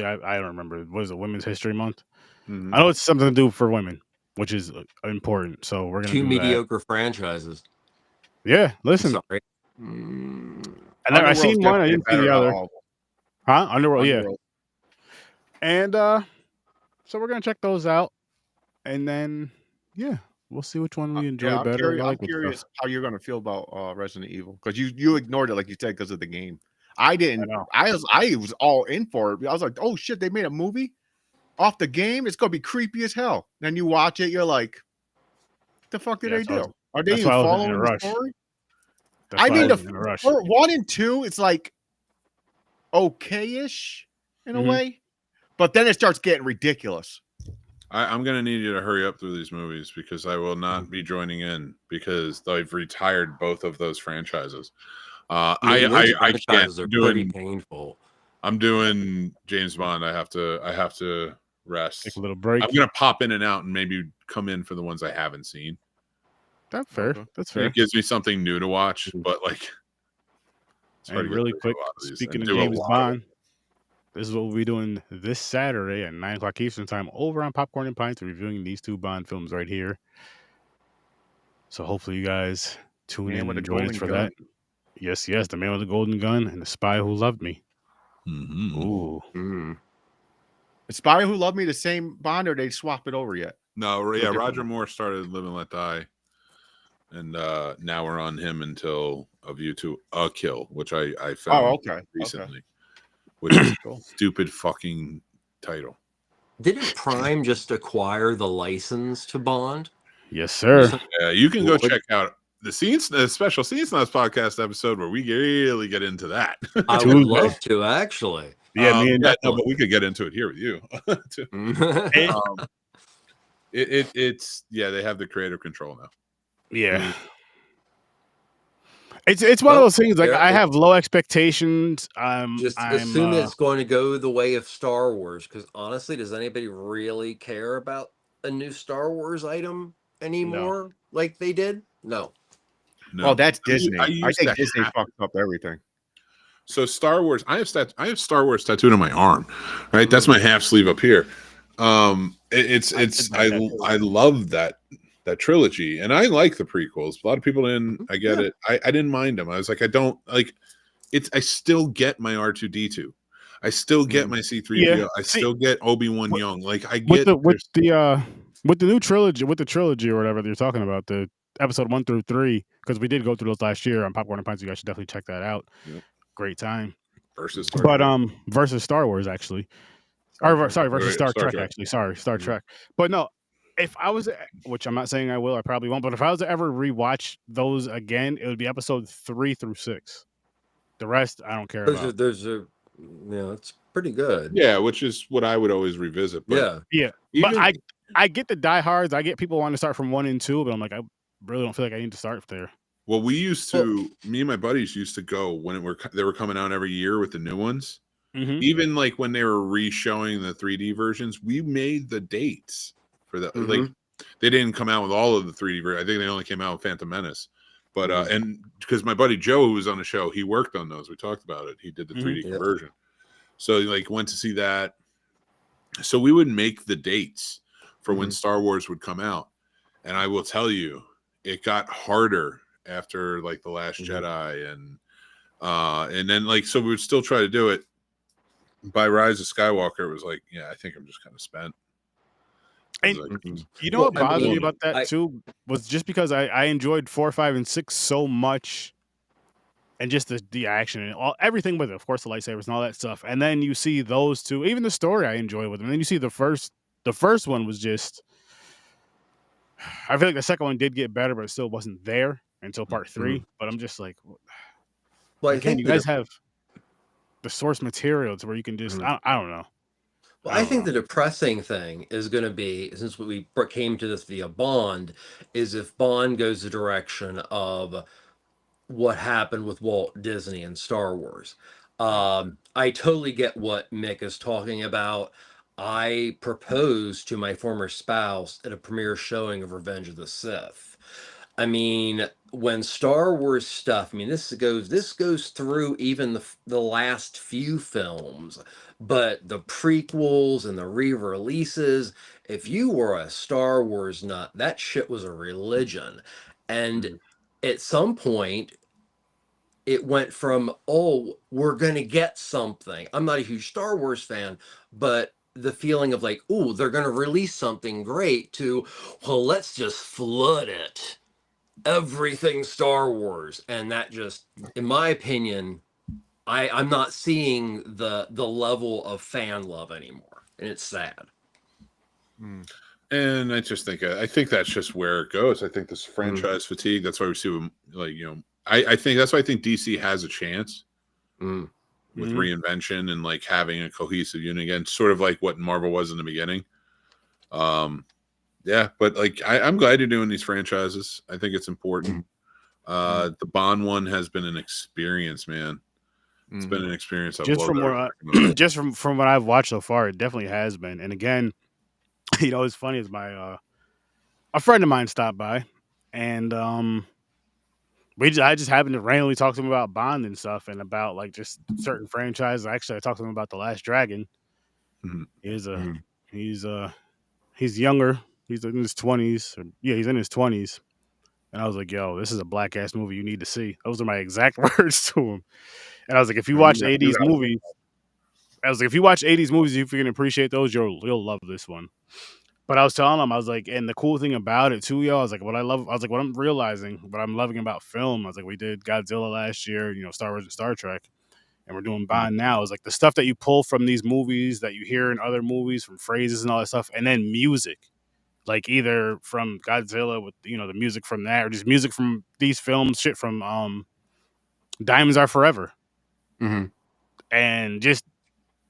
I don't remember. What is it? Women's History Month. I know it's something to do for women, which is important. So we're gonna Two do mediocre franchises. that. Yeah, listen. Sorry. And then I seen one, I didn't see the other. Huh? Underworld, yeah. And so we're gonna check those out, and then we'll see which one we enjoy better. I'm curious how you're gonna feel about Resident Evil because you ignored it like you said because of the game. I didn't. I was all in for it. I was like, oh shit, they made a movie off the game. It's gonna be creepy as hell. Then you watch it, you're like, what the fuck did they do? Are they even following the story? I mean, the 1 and 2, it's like okay-ish in a way, but then it starts getting ridiculous. I'm going to need you to hurry up through these movies because I will not be joining in because they've retired both of those franchises. I can't pretty painful. I'm doing James Bond. I have to rest. Take a little break. I'm going to pop in and out and maybe come in for the ones I haven't seen. That's fair. That's fair. It gives me something new to watch, but like, and really quick, speaking of James Bond, this is what we'll be doing this Saturday at 9 o'clock Eastern Time over on Popcorn and Pints, reviewing these two Bond films right here. So hopefully you guys tune in and join us for that. Yes, The Man with the Golden Gun and The Spy Who Loved Me. Ooh. The Spy Who Loved Me, the same Bond, or they swap it over yet? No, yeah, Roger Moore started Live and Let Die. And now we're on him until A View to a Kill, which I found recently, which is stupid fucking title. Didn't Prime just acquire the license to Bond? Yes, sir. You can go check out the special Scenes Snobs podcast episode where we really get into that. I would love to, actually. Yeah, me and but we could get into it here with you. It's they have the creative control now. Yeah. It's one of those things, like, I have low expectations. Just assume it's going to go the way of Star Wars, because honestly, does anybody really care about a new Star Wars item anymore like they did? No. Well, that's Disney. I think Disney fucked up everything. So Star Wars, I have Star Wars tattooed on my arm, right? That's my half sleeve up here. I love that trilogy, and I like the prequels. A lot of people didn't. I get it. I didn't mind them. I was like, I don't like it. I still get my R2D2. I still get my C3PO. I still get Obi-Wan Young. Like, I get with the new trilogy, with the trilogy or whatever that you're talking about, the episode 1 through 3, because we did go through those last year on Popcorn and Pints. You guys should definitely check that out. Yep. Great time. Versus Star Wars, actually. Versus Star Trek, actually. Sorry, Star Trek. But no, if I was, which I'm not saying I will, I probably won't, but if I was to ever rewatch those again, it would be episode 3 through 6. The rest, I don't care about. It's pretty good. Yeah, which is what I would always revisit. But yeah. But I get the diehards. I get people wanting to start from 1 and 2, but I'm like, I really don't feel like I need to start there. Well, me and my buddies used to go when they were coming out every year with the new ones. Mm-hmm. Even like when they were re-showing the 3D versions, we made the dates for that. Mm-hmm. Like, they didn't come out with all of the 3D versions. I think they only came out with Phantom Menace. But and because my buddy Joe, who was on the show, he worked on those. We talked about it. He did the 3D conversion. So like went to see that. So we would make the dates for when Star Wars would come out. And I will tell you, it got harder after like The Last Jedi and then like, so we would still try to do it. By Rise of Skywalker, it was like, I think I'm just kind of spent. And you know what bothered me about that too was just because I enjoyed 4, 5, and 6 so much, and just the action and everything with it, of course, the lightsabers and all that stuff. And then you see those two, even the story I enjoy with them. And then you see the first one was just, I feel like the second one did get better, but it still wasn't there until part 3. But I'm just like, well, again, you guys have the source material to where you can just, I don't know. Well, I think the depressing thing is going to be, since we came to this via Bond, is if Bond goes the direction of what happened with Walt Disney and Star Wars. I totally get what Mick is talking about. I proposed to my former spouse at a premiere showing of Revenge of the Sith. I mean, when Star Wars stuff, I mean, this goes through even the last few films, but the prequels and the re-releases, if you were a Star Wars nut, that shit was a religion. And at some point, it went from, we're going to get something. I'm not a huge Star Wars fan, but the feeling of like, they're going to release something great, to, well, let's just flood it. Everything Star Wars. And that just, in my opinion, I'm not seeing the level of fan love anymore. And it's sad. And I think that's just where it goes. I think this franchise fatigue, that's why we see them, like, I think that's why I think DC has a chance with reinvention and like having a cohesive unit again, sort of like what Marvel was in the beginning. Yeah, but like I'm glad you're doing these franchises. I think it's important. The Bond one has been an experience, man. It's been an experience. Just from what I've watched so far, it definitely has been. And again, it's funny is my a friend of mine stopped by, and I just happened to randomly talk to him about Bond and stuff, and about like just certain franchises. Actually, I talked to him about The Last Dragon. He's younger. He's in his 20s. He's in his 20s. And I was like, yo, this is a black ass movie you need to see. Those are my exact words to him. And I was like, if you watch 80s movies, if you can appreciate those, you'll love this one. But I was telling him, I was like, and the cool thing about it too, I was like, what I'm realizing, what I'm loving about film, I was like, we did Godzilla last year, Star Wars and Star Trek. and we're doing Bond now, is like the stuff that you pull from these movies that you hear in other movies, from phrases and all that stuff, and then music, like either from Godzilla with the music from that, or just music from these films, shit from Diamonds Are Forever, and just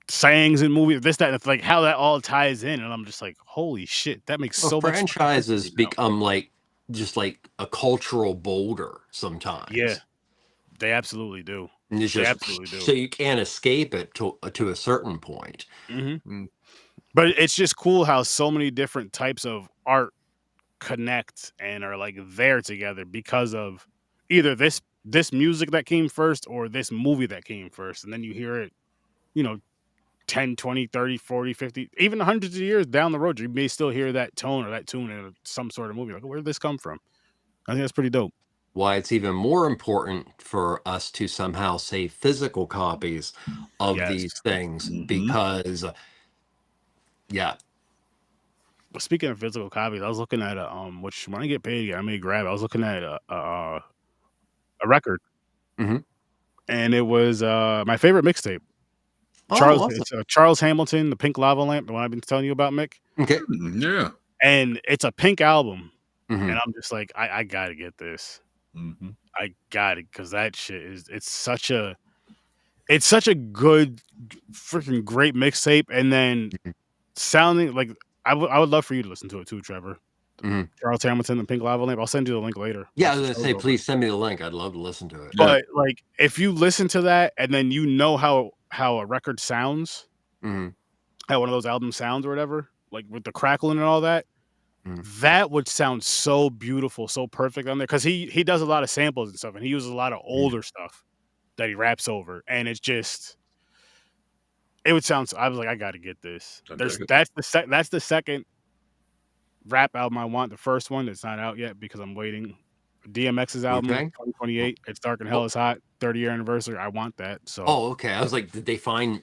sayings in movies, this, that, and it's like how that all ties in, and I'm just like, holy shit, that makes so much sense. Franchises become like just like a cultural boulder sometimes. Yeah, they absolutely do. And it's They just, absolutely do. so you can't escape it to a certain point. But it's just cool how so many different types of art connect and are like there together because of either this music that came first or this movie that came first, and then you hear it 10, 20, 30, 40, 50, even hundreds of years down the road, you may still hear that tone or that tune in some sort of movie. Like, where did this come from? I think that's pretty dope. Why it's even more important for us to somehow save physical copies of these things, because Speaking of physical copies, I was looking at which when I get paid, I may grab it. I was looking at a record, and it was my favorite mixtape. It's Charles Hamilton, The Pink Lava Lamp, the one I've been telling you about, Mick. Okay. Yeah. And it's a Pink album, and I'm just like, I gotta get this. I got it, because that shit it's such a good, freaking great mixtape, and then sounding like I would love for you to listen to it too, Trevor. Charles Hamilton, The Pink Lava Lamp. I'll send you the link later. Yeah, I was gonna say, please send me the link. I'd love to listen to it. But like, if you listen to that and then how a record sounds, how one of those albums sounds or whatever, like with the crackling and all that, that would sound so beautiful, so perfect on there, because he does a lot of samples and stuff, and he uses a lot of older stuff that he raps over, and it's just, it would sound. I was like, I got to get this. That's the second rap album I want. The first one that's not out yet because I'm waiting. DMX's album, 2028. It's Dark and Hell is Hot, 30-year anniversary. I want that. So. Oh, okay. I was like, did they find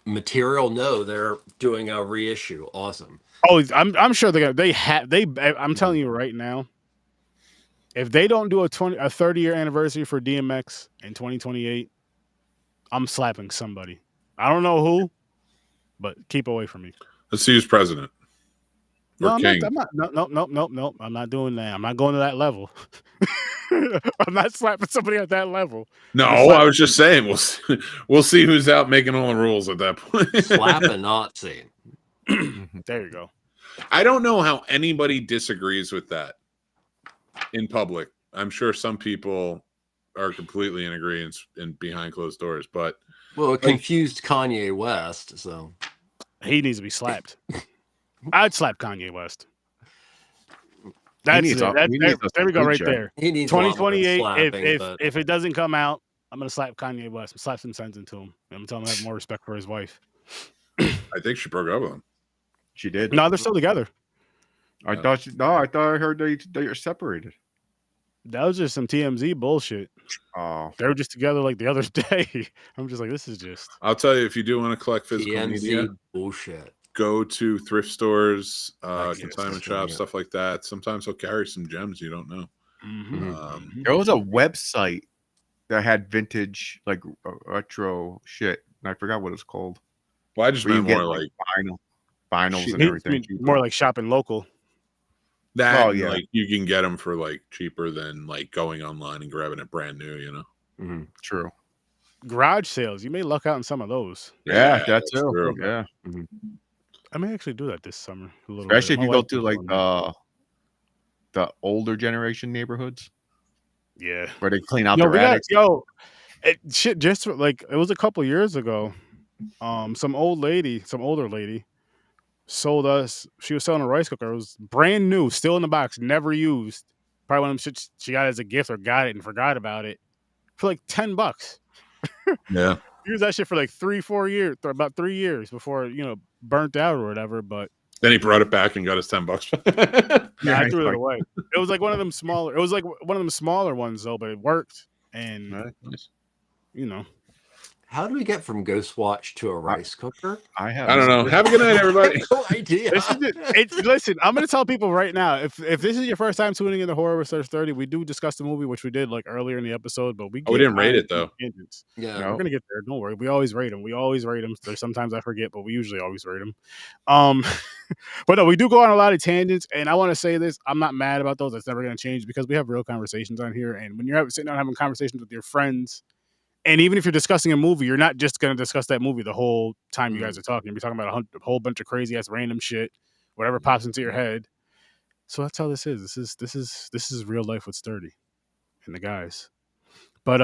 material? No, they're doing a reissue. Awesome. Oh, I'm sure I'm telling you right now, if they don't do a 30-year anniversary for DMX in 2028, I'm slapping somebody. I don't know who, but keep away from me. Let's see who's president. No, I'm not. Nope. I'm not doing that. I'm not going to that level. I'm not slapping somebody at that level. No, I was just saying we'll see who's out making all the rules at that point. Slap a Nazi. There you go. I don't know how anybody disagrees with that in public. I'm sure some people are completely in agreement and behind closed doors, but it confused Kanye West, so he needs to be slapped. I'd slap Kanye West. That's it. There we go, right there. He needs 2028. Slapping, if it doesn't come out, I'm gonna slap Kanye West. Slap some sense into him. I'm gonna tell him to have more respect for his wife. I think she broke up with him. She did. No, they're still together. I thought I heard they are separated. That was just some TMZ bullshit. Oh, they were just together like the other day. I'm just like, this is just. I'll tell you, if you do want to collect physical TMZ media, bullshit. Go to thrift stores, consignment shops, stuff like that. Sometimes they'll carry some gems you don't know. There was a website that had vintage, like retro shit, and I forgot what it's called. Well, I just meant more like vinyls and everything. More like shopping local. That, like you can get them for like cheaper than like going online and grabbing it brand new. You know, True. Garage sales, you may luck out in some of those. Yeah, that's true. Yeah. I may actually do that this summer. Especially if you go to like the older generation neighborhoods. Yeah, where they clean out their attics. Just like it was a couple years ago. Some older lady sold us. She was selling a rice cooker. It was brand new, still in the box, never used. Probably one of them shit she got as a gift or got it and forgot about it for like $10. Yeah. Used that shit for like 3-4 years, about 3 years before burnt out or whatever. But then he brought it back and got his $10. Yeah, I threw it away. It was like one of them smaller. It was like one of them smaller ones though, but it worked. And nice. How do we get from Ghostwatch to a rice cooker? I don't know. Have a good night, everybody. No idea. Listen, I'm going to tell people right now, if this is your first time tuning in to Horror Research 30, we do discuss the movie, which we did like earlier in the episode, but we didn't rate it though. Yeah, we're going to get there. Don't worry. We always rate them. There's sometimes I forget, but we usually always rate them. But no, we do go on a lot of tangents, and I want to say this: I'm not mad about those. That's never going to change because we have real conversations on here, and when you're sitting down having conversations with your friends. And even if you're discussing a movie, you're not just going to discuss that movie the whole time you guys are talking. You're talking about a whole bunch of crazy ass random shit, whatever pops into your head. So that's how this is. This is real life with Sturdy and the guys. But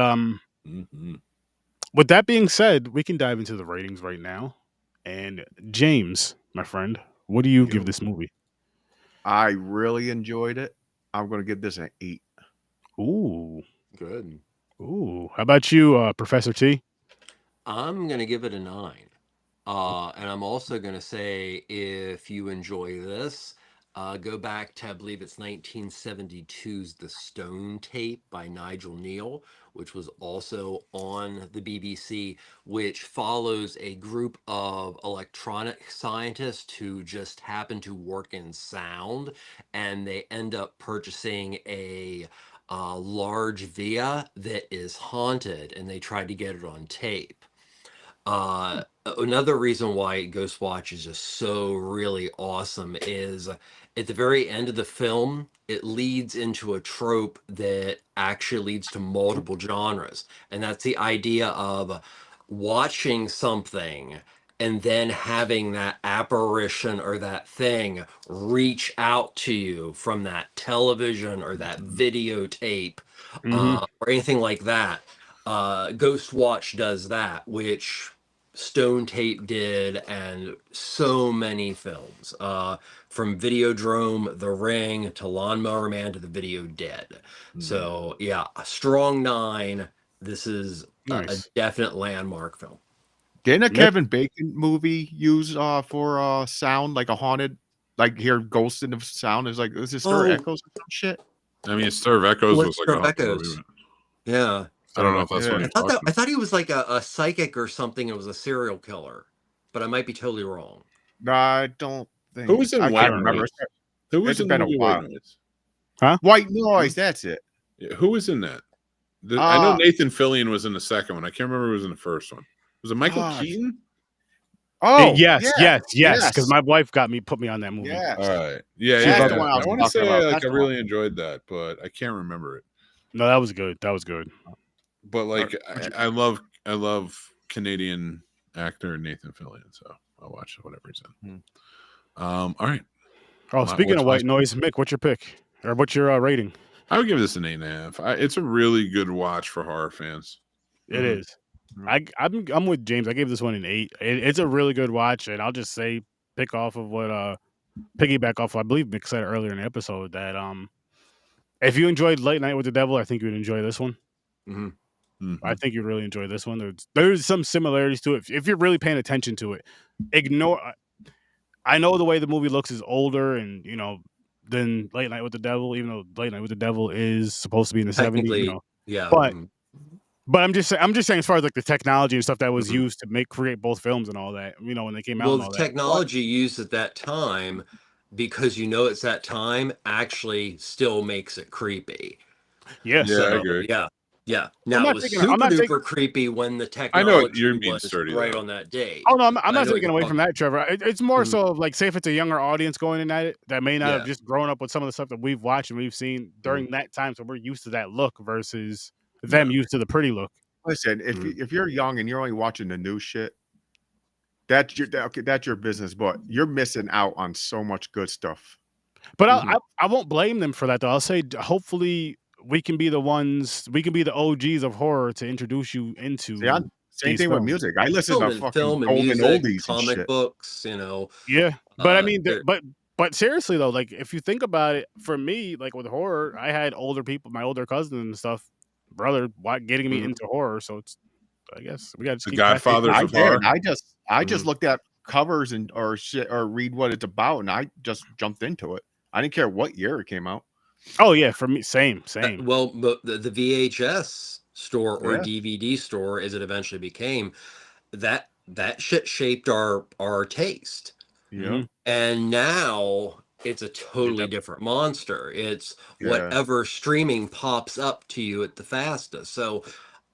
with that being said, we can dive into the ratings right now. And James, my friend, what do you give this movie? I really enjoyed it. I'm going to give this an 8. Ooh, good. Ooh, how about you, Professor T? I'm going to give it a 9. And I'm also going to say, if you enjoy this, go back to, I believe it's 1972's The Stone Tape by Nigel Neal, which was also on the BBC, which follows a group of electronic scientists who just happen to work in sound, and they end up purchasing a large villa that is haunted, and they try to get it on tape. Another reason why Ghostwatch is just so really awesome is at the very end of the film, it leads into a trope that actually leads to multiple genres. And that's the idea of watching something and then having that apparition or that thing reach out to you from that television or that videotape or anything like that. Ghostwatch does that, which Stone Tape did, and so many films, from Videodrome, The Ring, to Lawnmower Man, to The Video Dead. So yeah, a strong 9. This is a definite landmark film. Didn't a Kevin Bacon movie use for sound, like a haunted, like hear ghosts in the sound? Is like, is it Stir Echoes or some shit? I mean, Stir of Echoes was like Stir of Echoes. Yeah. I don't know if that's what I thought he was like a psychic or something. It was a serial killer, but I might be totally wrong. No, I don't think. Who was in White Noise? Who was in the movie White Noise? Huh? White Noise. That's it. Yeah, who was in that? I know Nathan Fillion was in the second one. I can't remember who was in the first one. Was it Michael Keaton? Oh, yes. Because my wife put me on that movie. Yeah. All right. Yeah. I want to say I really enjoyed that, but I can't remember it. No, that was good. But like, I love Canadian actor Nathan Fillion, so I'll watch whatever he's in. All right. Oh, speaking of White Noise, Mick, what's your pick or what's your rating? I would give this an 8.5. It's a really good watch for horror fans. It is. I'm with James. I gave this one an 8. It's a really good watch, and I'll just say, piggyback off what I believe Mick said earlier in the episode that if you enjoyed Late Night with the Devil, I think you'd enjoy this one. I think you'd really enjoy this one. There's some similarities to it if you're really paying attention to it. I know the way the movie looks is older, and than Late Night with the Devil, even though Late Night with the Devil is supposed to be in the 70s. Yeah. But I'm just saying, as far as like the technology and stuff that was used to create both films and all that, when they came out. Well, the technology used at that time, because it's that time, actually still makes it creepy. Yeah, I agree. Yeah. Now it was super creepy when the technology I know what you're being sturdy right on that date. Oh no, I'm not taking away from that, Trevor. It's more so of like, say if it's a younger audience going in at it that may not have just grown up with some of the stuff that we've watched and we've seen during that time, so we're used to that look versus them used to the pretty look. Listen, if you're young and you're only watching the new shit, that's your business, but you're missing out on so much good stuff. But I won't blame them for that though. I'll say hopefully we can be the OGs of horror to introduce you into. Same thing with music. I listen to fucking film and golden music, oldies, comic and shit. books. Yeah, but I mean, but seriously though, like if you think about it, for me, like with horror, I had older people, my older cousins and stuff, brother, getting me into horror. So it's, I guess we got to the Godfathers of horror. I just looked at covers or shit or read what it's about, and I just jumped into it. I didn't care what year it came out. Oh yeah, for me, same. Well, the VHS store or Yeah. DVD store, as it eventually became, that shit shaped our taste. Yeah. And now it's a totally different monster. It's whatever streaming pops up to you at the fastest. So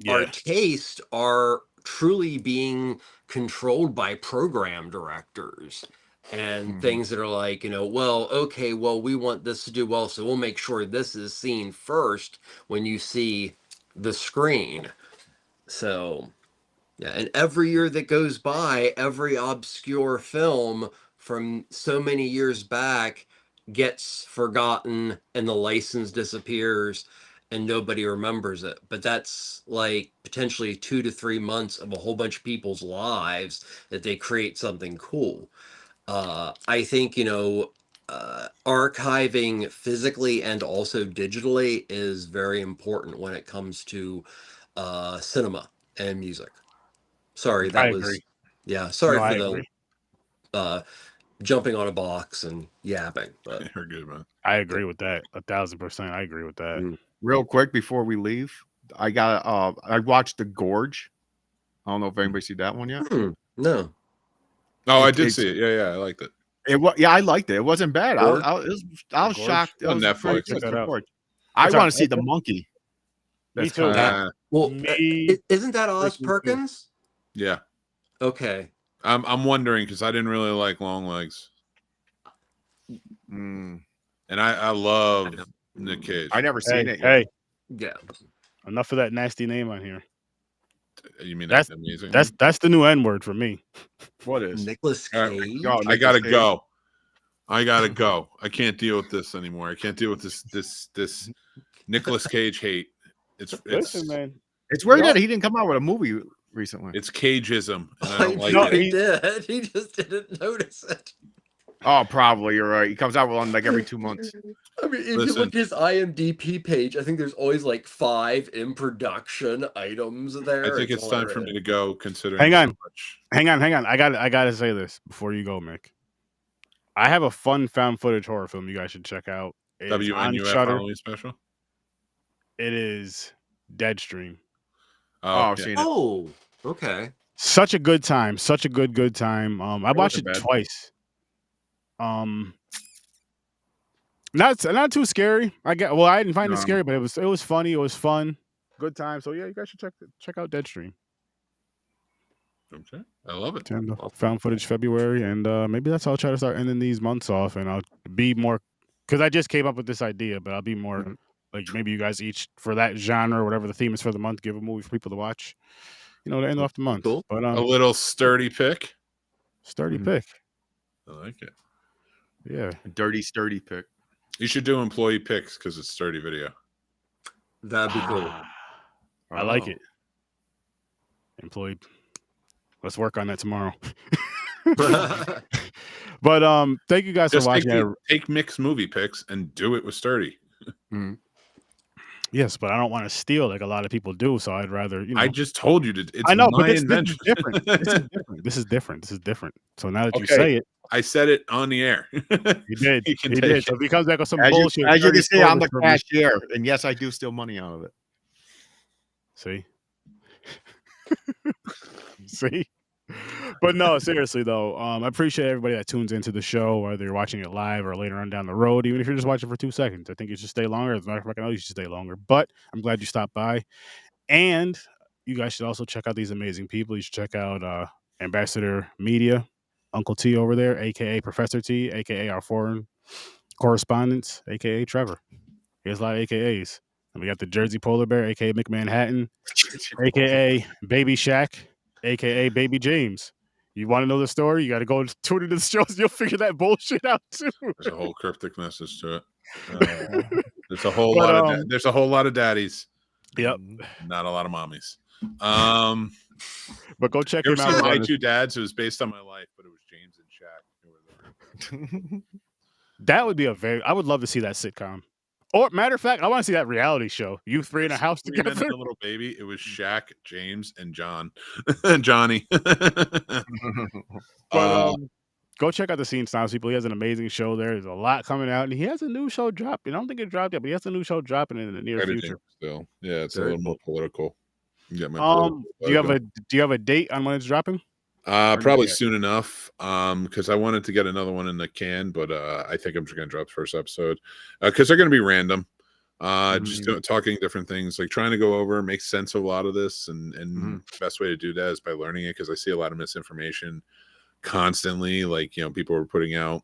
our tastes are truly being controlled by program directors and things that are like, well, okay, well, we want this to do well, so we'll make sure this is seen first when you see the screen. So, yeah, and every year that goes by, every obscure film from so many years back gets forgotten and the license disappears and nobody remembers it. But that's like potentially 2 to 3 months of a whole bunch of people's lives that they create something cool. I think, archiving physically and also digitally is very important when it comes to cinema and music. Sorry, that I was agree. sorry No, I for the agree. jumping on a box and yapping, but You're good, man. I agree with that 1,000%. I agree with that. Real quick before we leave, I watched The Gorge. I don't know if anybody see that one yet. no. Oh, I did see it. Yeah, I liked it. I liked it. It wasn't bad. I was shocked. It On was Netflix. pretty good. Check that out. I It's want on to see the Netflix? monkey. Me That's too. kinda- Well, Me isn't that Oz freaking too. Perkins? Yeah. Okay. I'm wondering because I didn't really like Long Legs, Mm. and I love Nick Cage. I never seen it yet. Hey, Yeah. enough of that nasty name on here. You mean That's- amazing? That's the new N word for me. What is? Nicolas All Cage. Oh, I gotta Nicolas Cage. go. I gotta go. I can't deal with this anymore. I can't deal with this Nicolas Cage hate. Listen, man. It's weird that he didn't come out with a movie recently. It's cageism, and I I don't like know it. he did. He just didn't notice it. Oh, probably you're right. He comes out with one like every 2 months. I mean, if you Listen. look at his IMDb page, I think there's always like 5 in production items there. I think it's time for me to go. Considering Hang on. so much. Hang on. I gotta say this before you go, Mick. I have a fun found footage horror film you guys should check out. It's on WNUF Shudder. Halloween special. It is Deadstream. Oh, I've seen it. Oh, okay. Such a good time. Such a good time. I watched it wasn't bad. twice. Not too scary. I didn't find it No. scary, but it was funny. It was fun. Good time. So yeah, you guys should check out Deadstream. Okay, I love it. Found footage February, and maybe that's how I'll try to start ending these months off, and I'll be more because I just came up with this idea, but I'll be more like maybe you guys each for that genre or whatever the theme is for the month, give a movie for people to watch. To end off the month. Cool. But A little sturdy pick. sturdy pick. I like it. Yeah. A dirty, sturdy pick. You should do employee picks because it's sturdy video. That'd be cool. I like it. Employee. Let's work on that tomorrow. But thank you guys Just for watching. take Mick's movie picks and do it with sturdy. Yes, but I don't want to steal like a lot of people do. So I'd rather, I just told you to. It's I know, my but this is invention. different. This is different. So now that you Okay. say it, I said it on the air. you did. You can He take did. it. So if he comes back with some As bullshit, you can see, I'm the $30 for me. cashier, and yes, I do steal money out of it. See? See? But no, seriously though, I appreciate everybody that tunes into the show, whether you're watching it live or later on down the road, even if you're just watching for 2 seconds. I think you should stay longer. As a matter of fact, I know you should stay longer, but I'm glad you stopped by. And you guys should also check out these amazing people. You should check out Ambassador Media, Uncle T over there, aka Professor T, aka our foreign correspondent, aka Trevor. He has a lot of AKAs. And we got the Jersey Polar Bear, aka McManhattan, aka Baby Shaq, aka Baby James. You want to know the story? You got to go and tune into the shows. You'll figure that bullshit out too. There's a whole cryptic message to it. There's a whole there's a whole lot of daddies. Yep. Not a lot of mommies. But go check You him ever seen My out. Two Dads? It was based on my life, but it was James and Shaq. Who were there. That would be I would love to see that sitcom. Or matter of fact, I want to see that reality show. You three in a house Screaming together. at the little baby. It was Shaq, James, and John. Johnny. But, go go check out the Scene Snobs, people. He has an amazing show there. There's a lot coming out, and he has a new show dropping. I don't think it dropped yet, but he has a new show dropping in the near future. Still, yeah, it's a Very little more political. Get my Do you have a date on when it's dropping? Probably soon enough. Because I wanted to get another one in the can, but I think I'm just gonna drop the first episode. Because they're gonna be random. Just talking different things, like trying to go over, make sense of a lot of this, and the best way to do that is by learning it, because I see a lot of misinformation constantly. Like, people were putting out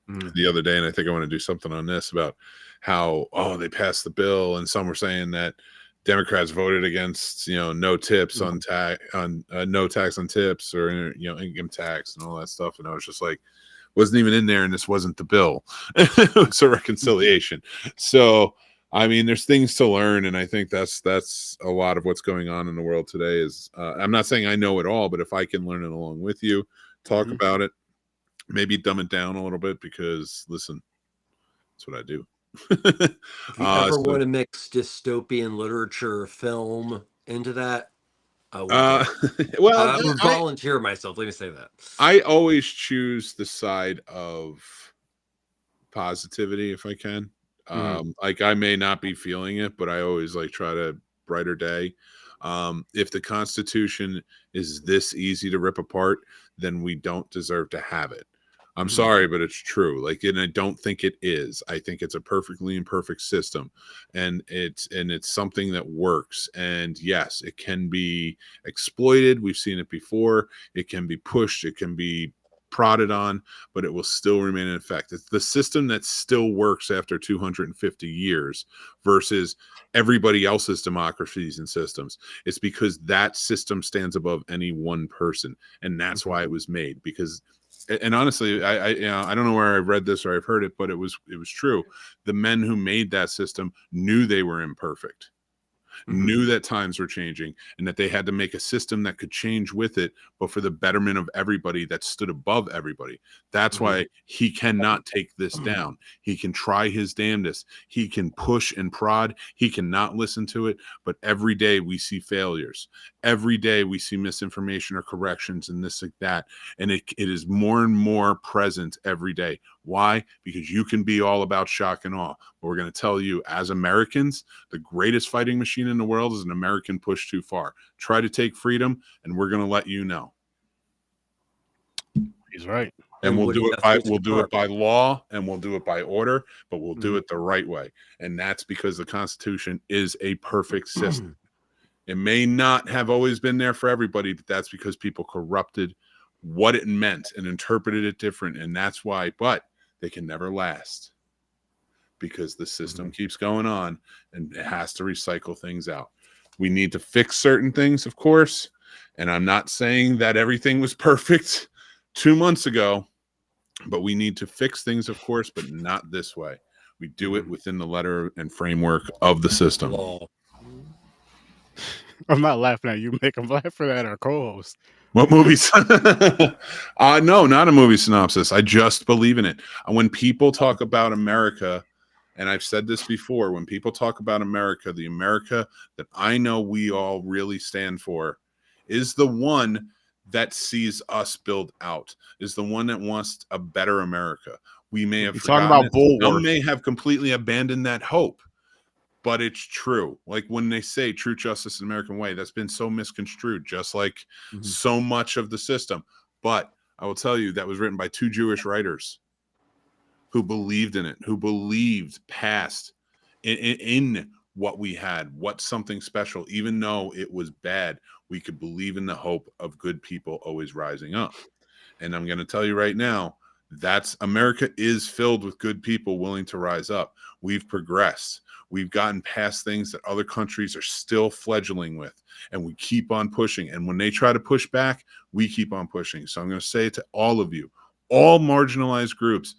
the other day, and I think I want to do something on this about how they passed the bill, and some were saying that Democrats voted against no tips on no tax on tips, or income tax and all that stuff, and I was just like, wasn't even in there, and this wasn't the bill. It was a reconciliation. So I mean, there's things to learn, and I think that's a lot of what's going on in the world today. Is I'm not saying I know it all, but if I can learn it along with you, talk about it, maybe dumb it down a little bit, because listen, that's what I do. If you ever want to mix dystopian literature, film into that, I would volunteer myself. Let me say that. I always choose the side of positivity if I can. Like, I may not be feeling it, but I always try to brighter day. If the Constitution is this easy to rip apart, then we don't deserve to have it. I'm sorry, but it's true. And I don't think it is. I think it's a perfectly imperfect system, and it's something that works. And yes, it can be exploited. We've seen it before. It can be pushed. It can be prodded on, but it will still remain in effect. It's the system that still works after 250 years versus everybody else's democracies and systems. It's because that system stands above any one person, and that's why it was made. Because, and honestly, I don't know where I read this or I've heard it, but it was true. The men who made that system knew they were imperfect, knew that times were changing, and that they had to make a system that could change with it, but for the betterment of everybody, that stood above everybody. That's why he cannot take this down. He can try his damnedest. He can push and prod. He cannot listen to it. But every day we see failures. Every day we see misinformation or corrections and this, like that. And it is more and more present every day. Why? Because you can be all about shock and awe. But we're going to tell you, as Americans, the greatest fighting machine in the world is an American push too far. Try to take freedom, and we're going to let you know. He's right. And we'll do it by law, and we'll do it by order, but we'll do it the right way. And that's because the Constitution is a perfect system. It may not have always been there for everybody, but that's because people corrupted what it meant and interpreted it different. And that's why, but they can never last, because the system keeps going on, and it has to recycle things out. We need to fix certain things, of course. And I'm not saying that everything was perfect 2 months ago, but we need to fix things, of course, but not this way. We do it within the letter and framework of the system. I'm not laughing at you, Mick. I'm laughing at our co-host. What movies? No, not a movie synopsis. I just believe in it. When people talk about America, and I've said this before, when people talk about America, the America that I know we all really stand for is the one that sees us build out, is the one that wants a better America. We may have talking about some may have completely abandoned that hope, but it's true. Like when they say true justice in the American way, that's been so misconstrued, just like so much of the system. But I will tell you, that was written by 2 Jewish writers who believed in it, who believed past in what we had, what's something special. Even though it was bad, we could believe in the hope of good people always rising up. And I'm going to tell you right now, that's America is filled with good people willing to rise up. We've progressed. We've gotten past things that other countries are still fledgling with, and we keep on pushing. And when they try to push back, we keep on pushing. So I'm going to say to all of you, all marginalized groups,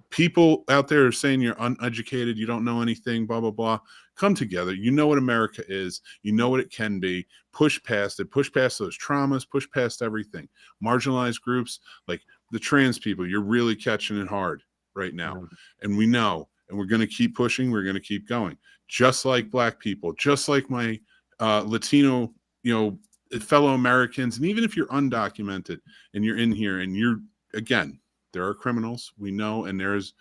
people out there are saying you're uneducated, you don't know anything, blah, blah, blah. Come together. You know what America is. You know what it can be. Push past it. Push past those traumas. Push past everything. Marginalized groups, like the trans people, you're really catching it hard right now. And we know, and we're going to keep pushing. We're going to keep going. Just like Black people, just like my Latino, fellow Americans. And even if you're undocumented and you're in here and you're, again, There are criminals, we know, and there's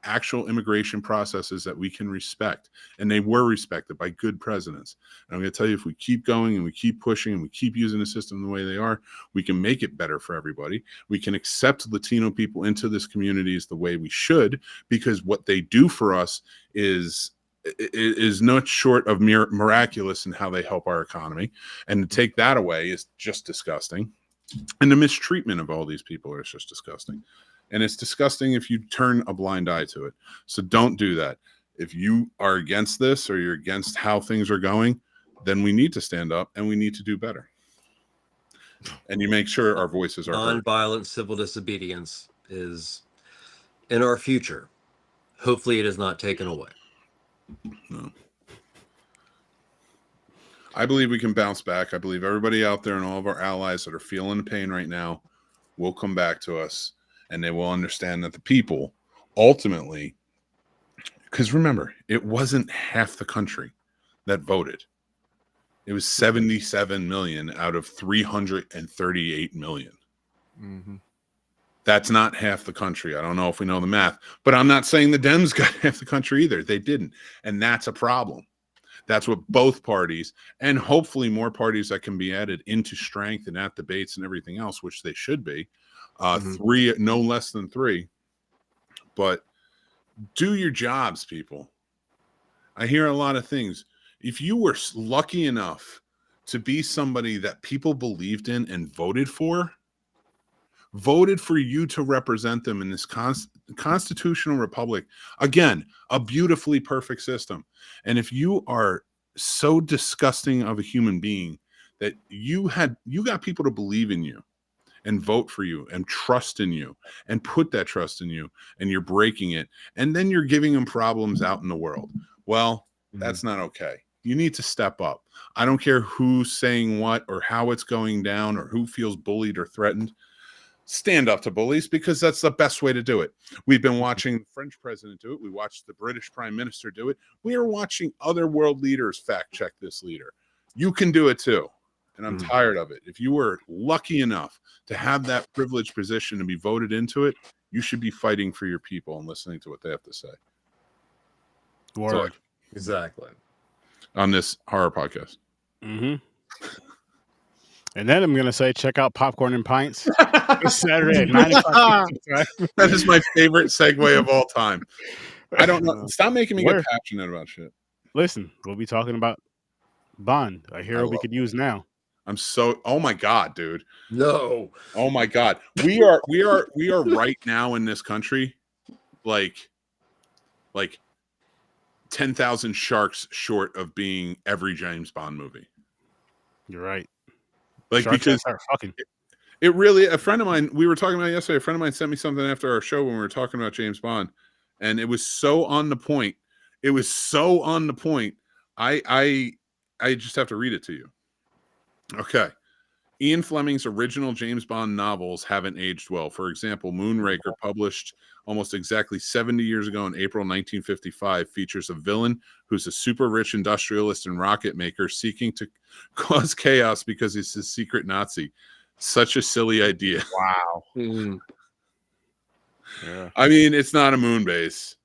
actual immigration processes that we can respect, and they were respected by good presidents. And I'm going to tell you, if we keep going and we keep pushing and we keep using the system the way they are, we can make it better for everybody. We can accept Latino people into this communities the way we should, because what they do for us is not short of miraculous in how they help our economy. And to take that away is just disgusting. And the mistreatment of all these people is just disgusting. And it's disgusting if you turn a blind eye to it. So don't do that. If you are against this, or you're against how things are going, then we need to stand up and we need to do better. And you make sure our voices are heard. Nonviolent civil disobedience is in our future. Hopefully it is not taken away. No. I believe we can bounce back. I believe everybody out there and all of our allies that are feeling the pain right now will come back to us. And they will understand that the people ultimately, because remember, it wasn't half the country that voted. It was 77 million out of 338 million. Mm-hmm. That's not half the country. I don't know if we know the math, but I'm not saying the Dems got half the country either. They didn't. And that's a problem. That's what both parties, and hopefully more parties that can be added into strength and at debates and everything else, which they should be. Three, no less than three. But do your jobs, people. I hear a lot of things. If you were lucky enough to be somebody that people believed in and voted for you to represent them in this constitutional republic, again, a beautifully perfect system. And if you are so disgusting of a human being that you got people to believe in you and vote for you and trust in you and put that trust in you, and you're breaking it, and then you're giving them problems out in the world, well, that's not okay. You need to step up. I don't care who's saying what or how it's going down or who feels bullied or threatened. Stand up to bullies, because that's the best way to do it. We've been watching the French president do it. We watched the British prime minister do it. We are watching other world leaders fact check this leader. You can do it too. And I'm tired of it. If you were lucky enough to have that privileged position to be voted into it, you should be fighting for your people and listening to what they have to say. Word. Exactly. On this horror podcast. Mm-hmm. And then I'm going to say, check out Popcorn and Pints this Saturday at 9 o'clock. That is my favorite segue of all time. I don't know. Stop making me get passionate about shit. Listen, we'll be talking about Bond, a hero we could use now. Oh my God, dude. No. Oh my God. We are right now in this country like 10,000 sharks short of being every James Bond movie. You're right. Like, sharks because it really, a friend of mine, we were talking about yesterday, a friend of mine sent me something after our show when we were talking about James Bond, and it was so on the point. It was so on the point. I just have to read it to you. Okay. Ian Fleming's original James Bond novels haven't aged well. For example, Moonraker, published almost exactly 70 years ago in April 1955, features a villain who's a super rich industrialist and rocket maker seeking to cause chaos because he's a secret Nazi. Such a silly idea. Wow. Yeah. I mean, it's not a moon base.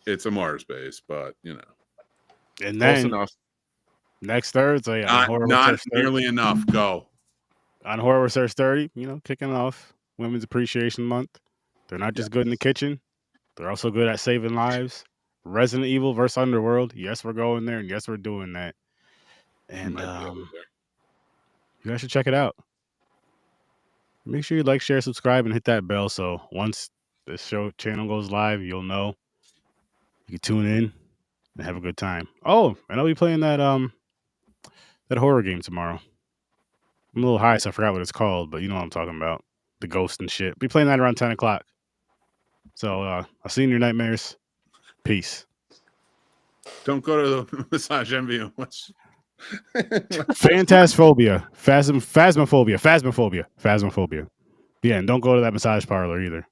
It's a Mars base, but, you know. And then next Thursday, not nearly enough. Go. On Horror Research 30, kicking off Women's Appreciation Month. They're not just good in the kitchen. They're also good at saving lives. Resident Evil versus Underworld. Yes, we're going there, and yes, we're doing that. And you guys should check it out. Make sure you like, share, subscribe, and hit that bell so once the show channel goes live, you'll know. You can tune in and have a good time. Oh, and I'll be playing that horror game tomorrow. I'm a little high, so I forgot what it's called, but you know what I'm talking about. The ghost and shit. Be playing that around 10 o'clock. So I'll see you in your nightmares. Peace. Don't go to the massage envy. Phantasphobia. Phasmophobia. Yeah, and don't go to that massage parlor either.